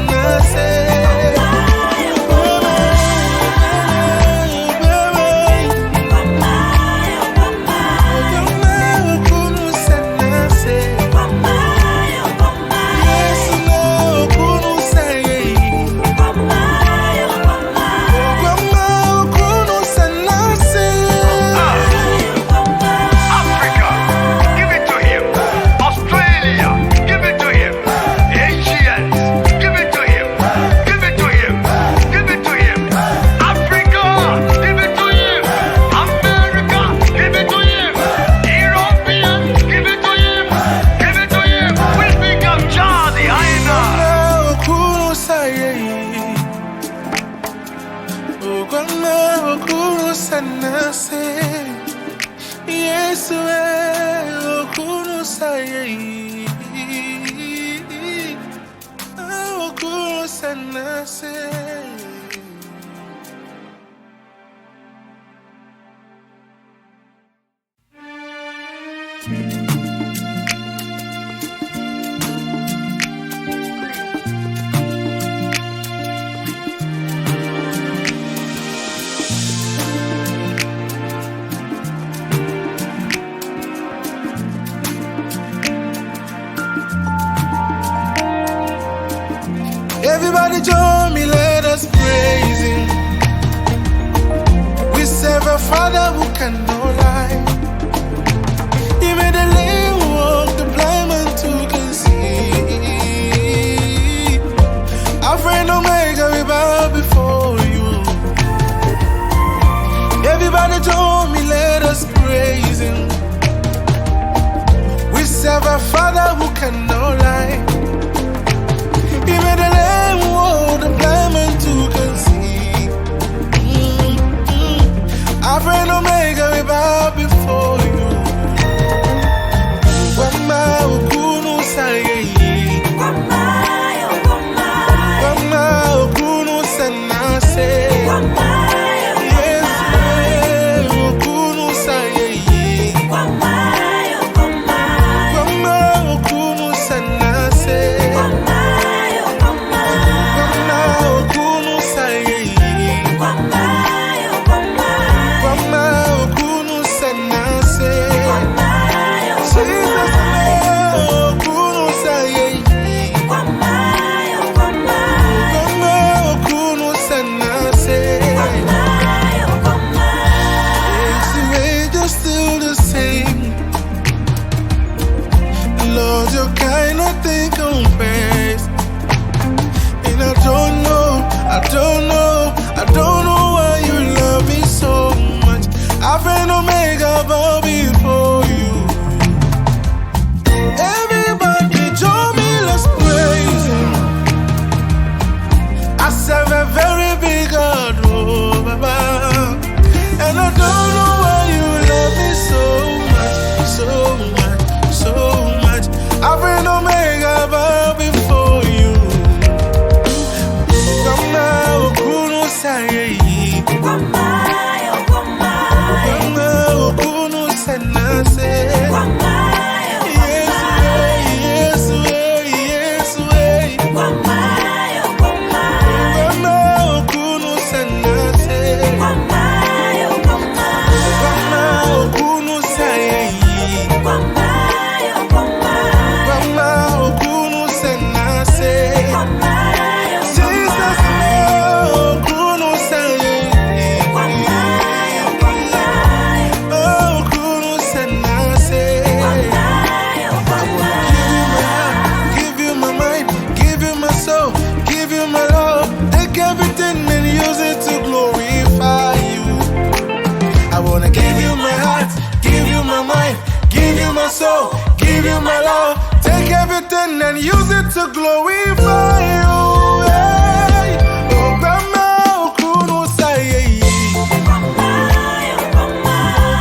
Yes, Okunu say, Okunu say. Everybody join me, let us praise Him. We serve a Father who cannot lie. He made the lame walk, the blind man too can see. Our friend Omega, we bow before you. Everybody join me, let us praise Him. We serve a Father who cannot lie. He made the lame walk, the blind man too can see. Our friend Omega, we bow before you. Grandma, Okunu say, Grandma, Okunu say, yes, Okunu say, Grandma, Okunu say. I don't know why you love me so much. Alpha and Omega bow before you. Everybody join me, let's praise Him. I serve a very big God, oh Baba. And I don't know why you love me so much, so much, so much. Alpha and Omega bow before you. Grandma, Okunu say, yes, Grandma, Okunu say, Grandma, Okunu say, Grandma, Okunu say. So, give you my love, take everything and use it to glorify you. Hey. Oh, Grandma, Okunu say,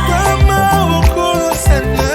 Grandma, Okunu say.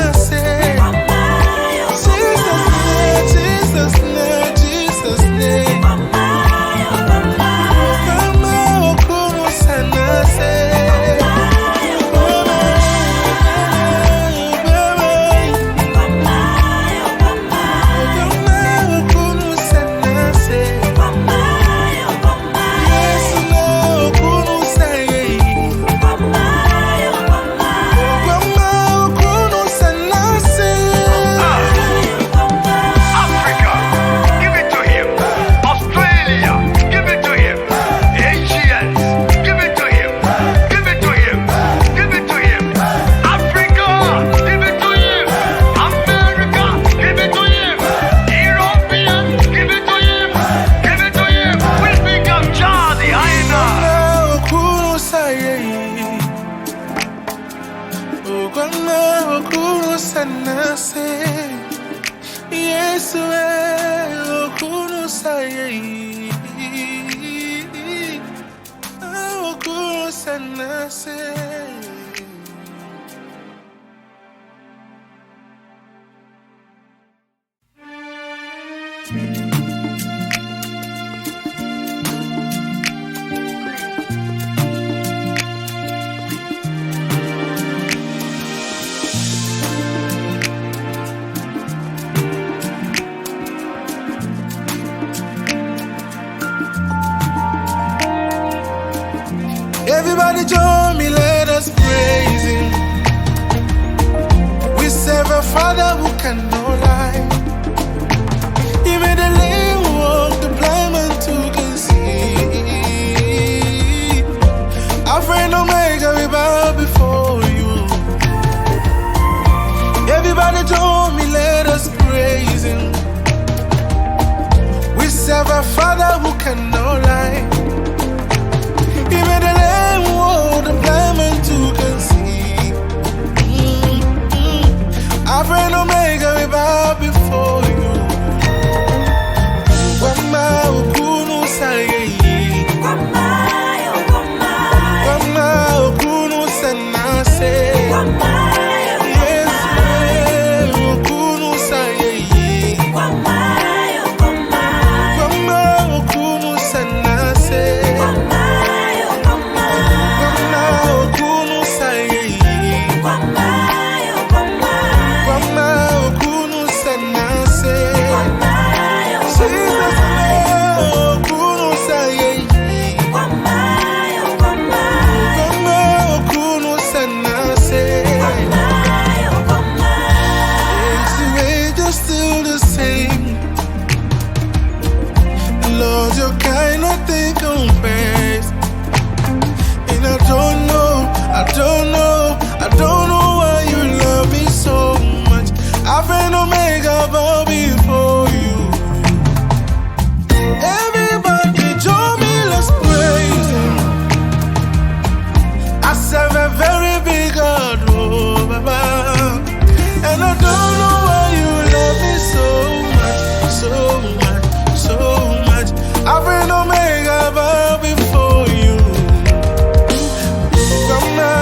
Yesu okunu saye okunu sanase. Everybody join me, let us praise Him. We serve a Father who cannot lie. He made the lame walk, the blind man to can see. Alpha and Omega, we bow before you. Everybody join me, let us praise Him. We serve a Father who cannot lie. He made the lame walk, the blind man to can see. Alpha and Omega, we bow before you. Wama okunu saye, wama okunu sanase. Yes, okunu saye, wama okunu sanase. I don't know why you love me so much. Alpha and Omega bow before you. Everybody join me, let's praise Him. I serve a very big God, oh Baba. And I don't know why you love me so much, so much, so much. Alpha and Omega bow before you. Wama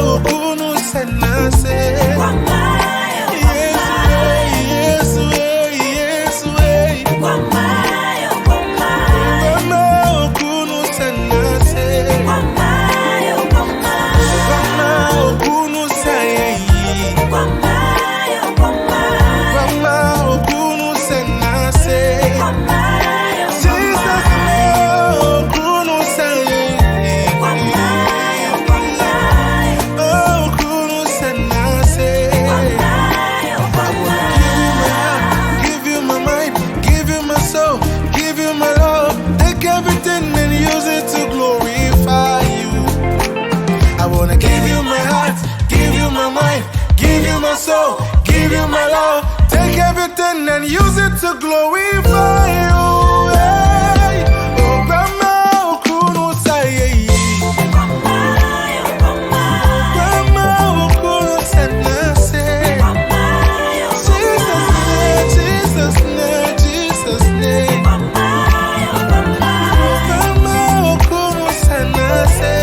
okunu sanase. Yes, wama okunu sanase. Wama okunu saye. Wama okunu sanase. So, give you my love, take everything and use it to glorify you. Hey. Oh, Grandma, okunu saye. Grandma, okunu sanase. Jesus name, Jesus name. Grandma, okunu sanase.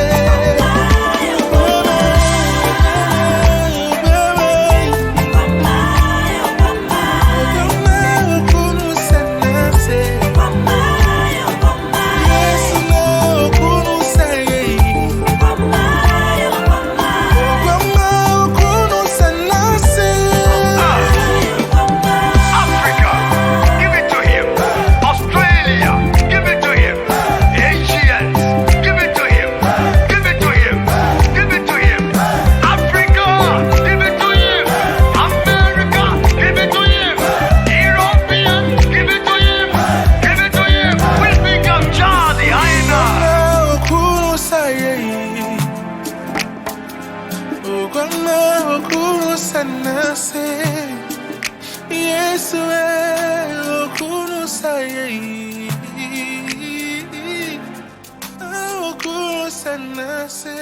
Yesu okunu saye, okunu sanase.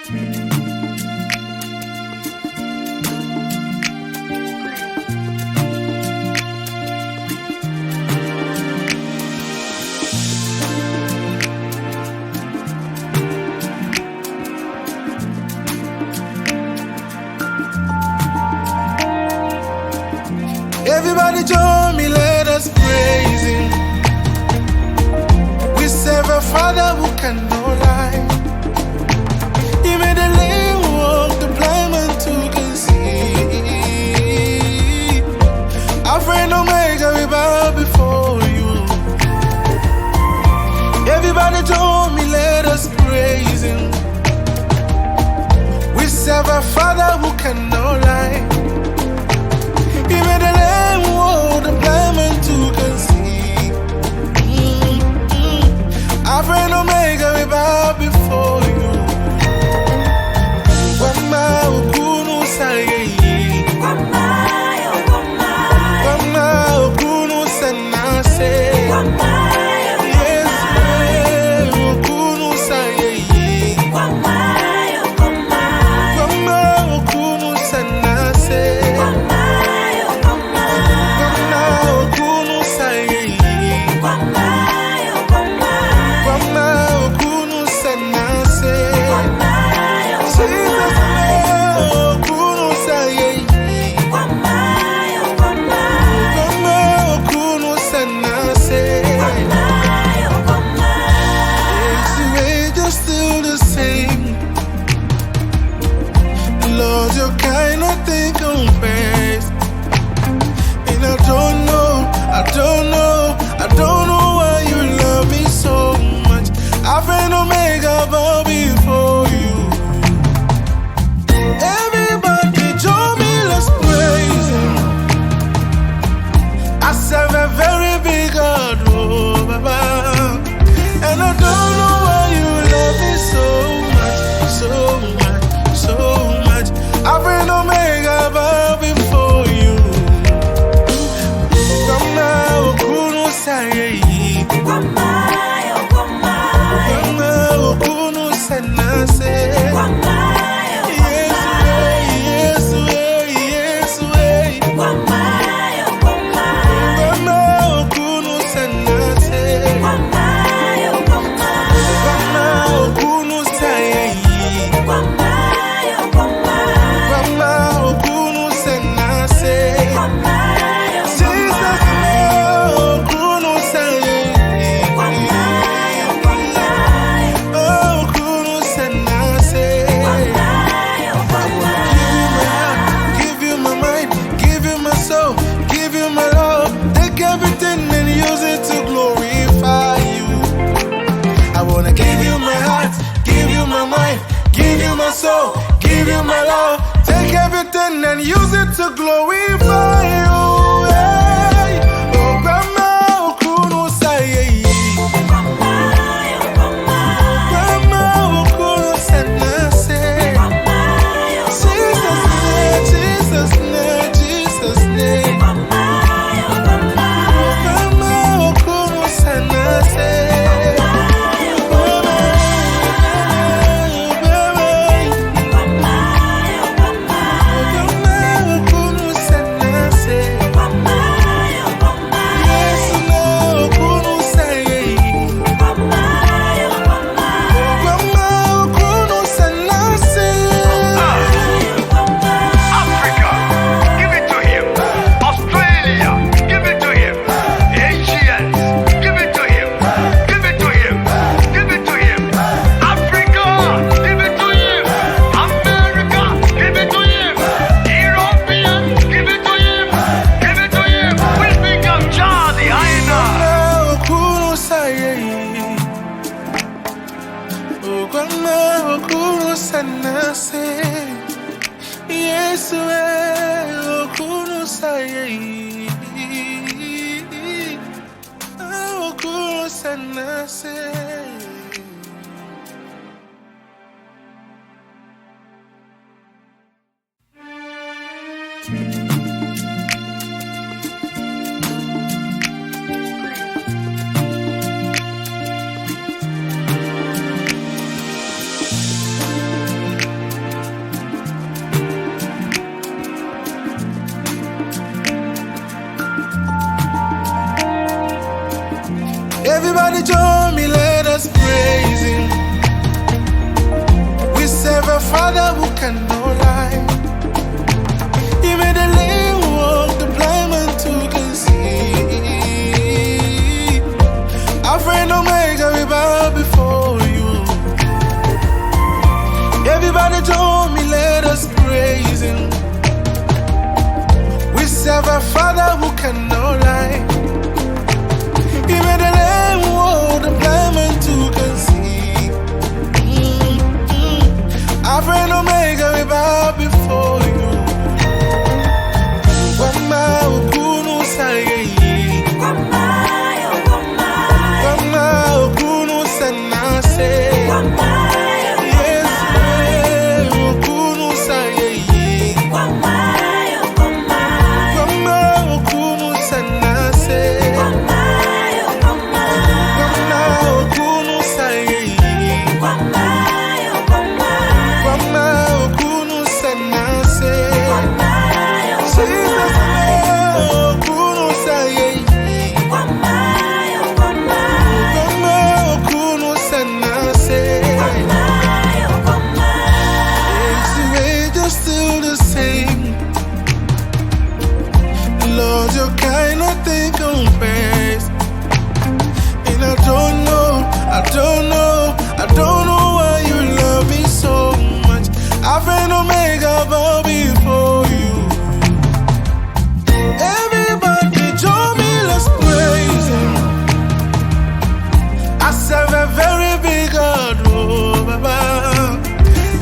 Everybody join me, let us praise Him. We serve a Father who cannot lie. He made the lame walk, the blind man to can see. Alpha and Omega, we bow before you. Everybody join me, let us praise Him. We serve a Father who cannot lie. He made the lame walk, the blind man to can see. Alpha and Omega, we bow before you. Wama okunu saye, wama okunu sanase, yes okunu saye, wama okunu sanase, wama okunu saye, wama okunu sanase. Jesus, okunu saye, wama okunu sanase. Yes, your age is still the same. Lord, your kindness they compares. And I don't know why you love me so much. Alpha and Omega bow before you. Everybody join me, let's praise Him. I serve a very big God, oh Baba. And I don't know why you love me so much, so much, so much. Alpha and Omega bow before you. Wama okunu saye, wama okunu sanase. Yes, wama okunu sanase, wama okunu saye, wama okunu sanase. Jesus, okunu saye, okunu sanase. Give you my mind, give you my soul, give you my love. Take everything and use it to glorify you. I wanna give you my heart, give you my mind, give you my soul, give you my love. Take everything and use it to glorify you. Hey. Oh, Grandma, okunu saye, Grandma, okunu sanase. Jesus' name, Jesus' name. Grandma, okunu sanase. Yes, okunu saye, okunu sanase. Everybody join me, let us praise him. We serve a Father who cannot lie. He made the lame walk, the blind man to can see. Alpha and Omega, we bow before you. Everybody join me, let us praise him. We serve a Father who cannot lie. He made the lame walk, the blind man to can see. Alpha and Omega, we bow before you. Wama okunu saye, wama okunu sanase, yes okunu saye, wama okunu sanase, wama okunu saye, wama okunu sanase. Jesus, okunu saye, wama okunu sanase. Is the age still the same? Lord, your kind of thing compares. And I don't know why you love me so much. Alpha and Omega bow before you. Everybody join me, let's praise him. I serve a very big God, oh Baba.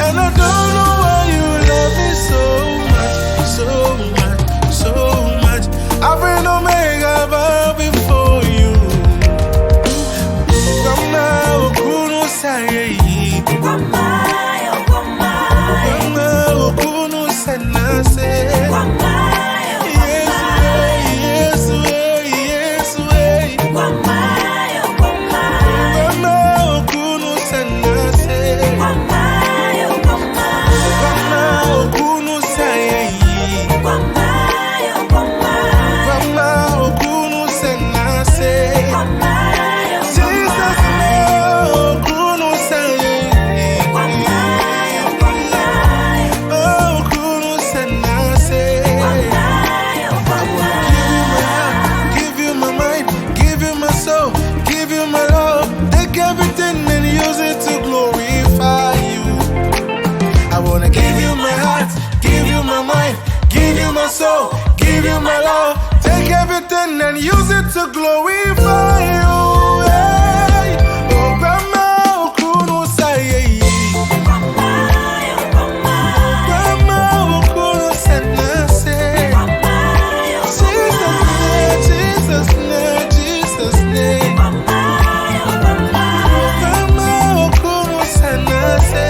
And I don't know why you love me so much, so much, so much. Alpha and Omega bow before you. Wama okunu saye, wama okunu sanase. Yes, wama okunu sanase, wama okunu saye, wama okunu sanase. Jesus, okunu saye, okunu sanase. Give you my mind, give you my soul, give you my love. Take everything and use it to glorify you. I wanna give you my heart, give you my mind, give you my soul, give you my love. Take everything and use it to glorify you. Hey. Oh, Grandma, okunu saye, Grandma, okunu sanase. Jesus' name, Jesus' name. Grandma okunu sanase.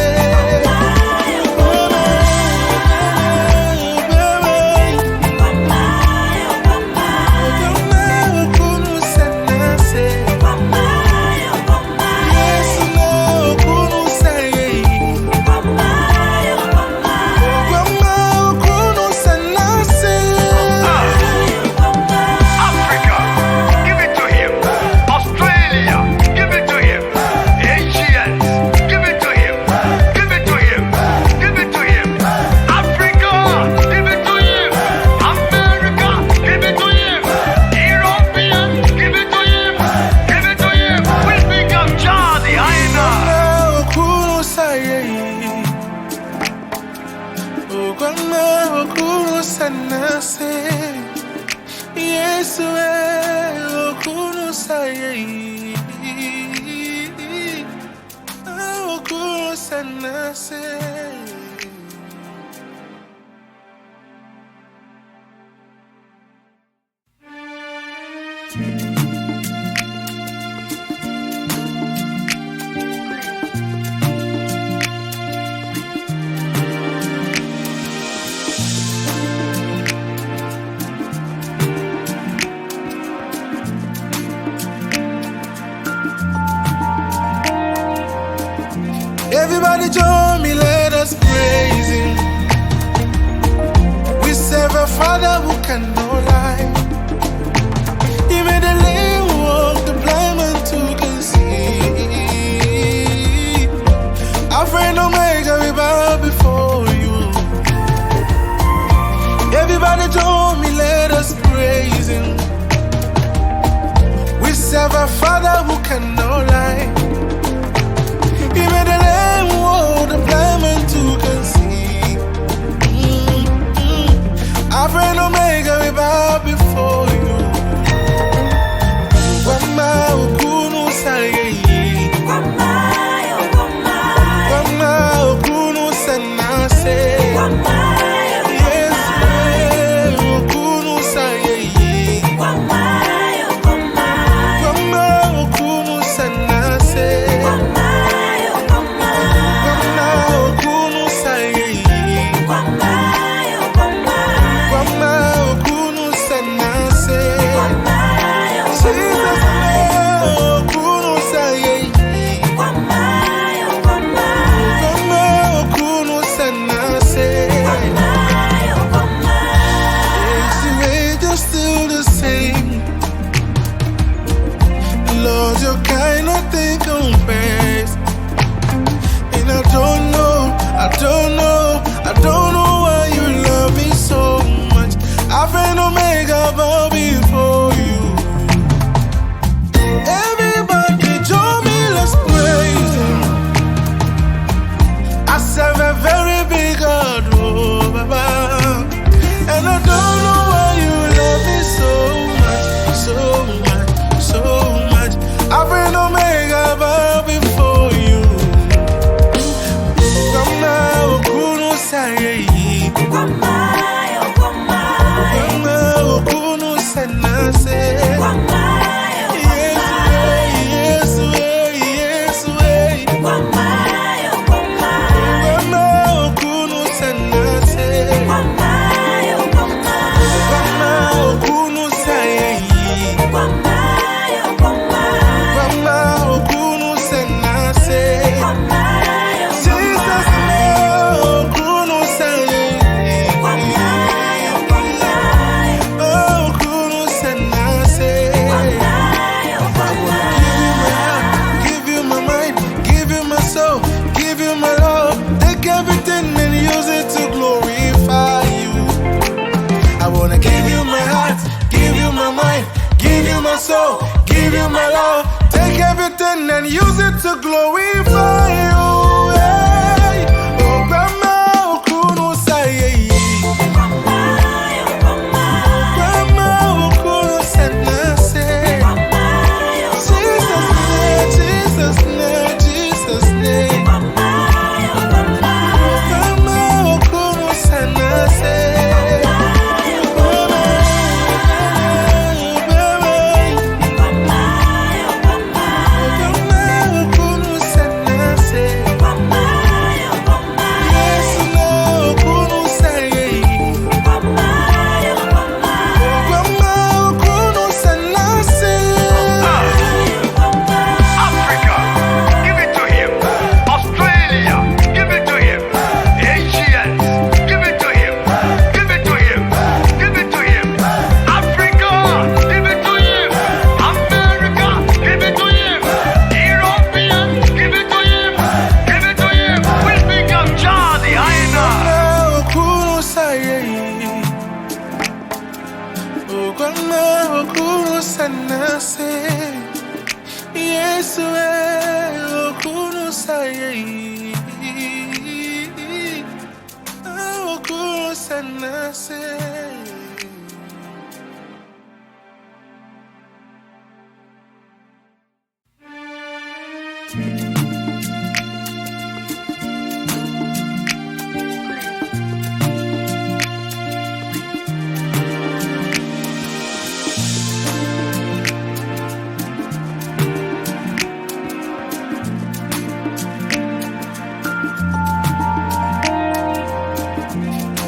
Yes, okunu saye, okunu sanase. Everybody join me, let us praise him. We serve a Father who cannot lie. He made the lame walk, the blind man to serve a Father who cannot lie. He made the lame walk, the blind man to can see. Alpha and Omega, we bow before you. Wama okunu saye, wama okunu sanase, yes okunu saye, wama okunu sanase, wama okunu saye, wama okunu sanase. Lord, your kind of thing compares. And I don't know why you love me so much. Alpha and Omega, bow before you. Everybody join me, let's praise him. I serve a very big God, oh Baba. And I don't know why you love me so much, so much, so much. Alpha and Omega, bow before you. Wama okunu saye, wama okunu sanase, yes, wama okunu sanase, wama okunu saye, wama okunu sanase. Jesus okunu saye, okunu sanase. Give you my mind, give you my soul, give you my love. Take everything and use it to glorify you. I wanna give you my heart, give you my mind, give you my soul, give you my love. Take everything and use it to glorify you. Hey. Oh, Grandma okunu saye, Grandma okunu sanase. Jesus name, Jesus name. Grandma okunu sanase. Yes, okunu saye, okunu sanase.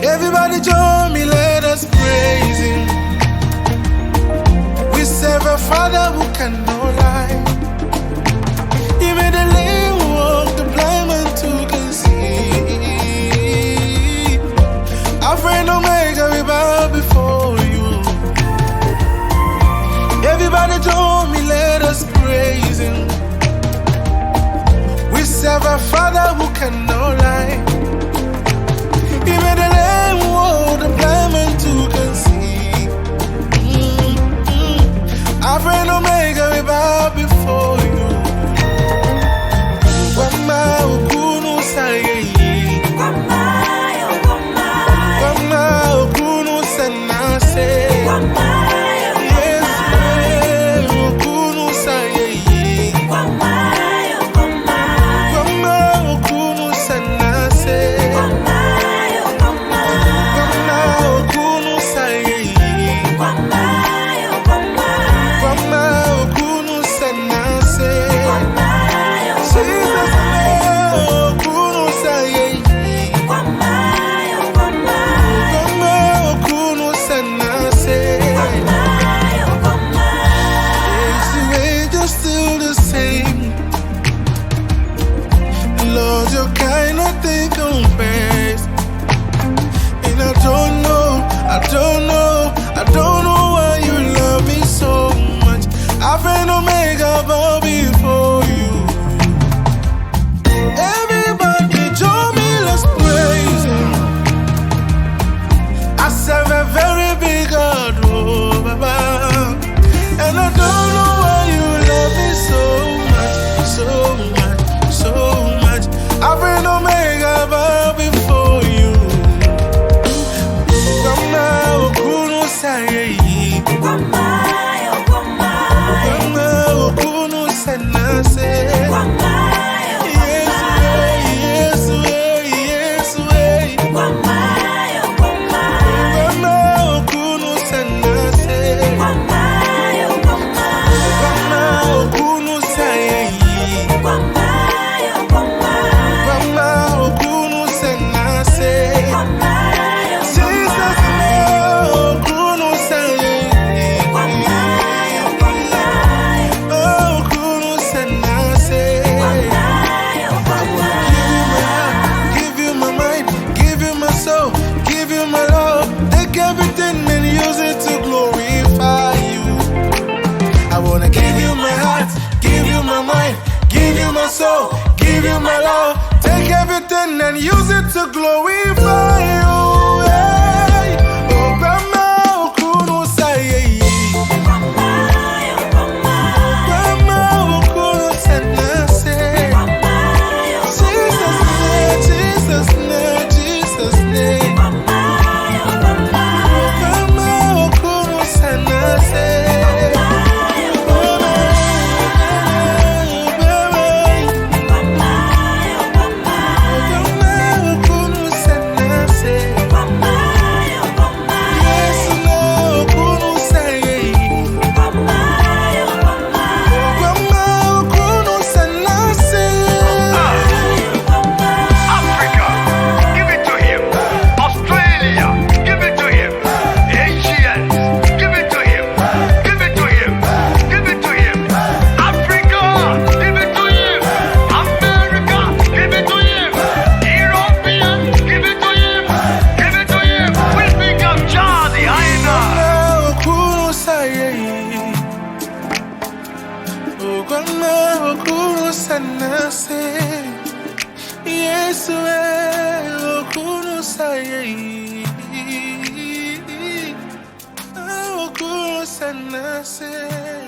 Everybody join me, let us praise him. We serve a Father who cannot lie. He made the lame walk, the blind man too can see. Alpha and Omega, we bow before you. Everybody join me, let us praise him. We serve a Father who cannot lie. He made the lame walk, the blind man too can see. Alpha and Omega, we bow soul, give you my love. Take everything and use it to glorify you. Hey. Oh, Grandma, oh, Kuno, say, Grandma, oh, Kuno, say, Jesus' name, Jesus' name. Grandma, oh, Kuno, say, yes, oh, Kuno say, oh, Kuno say.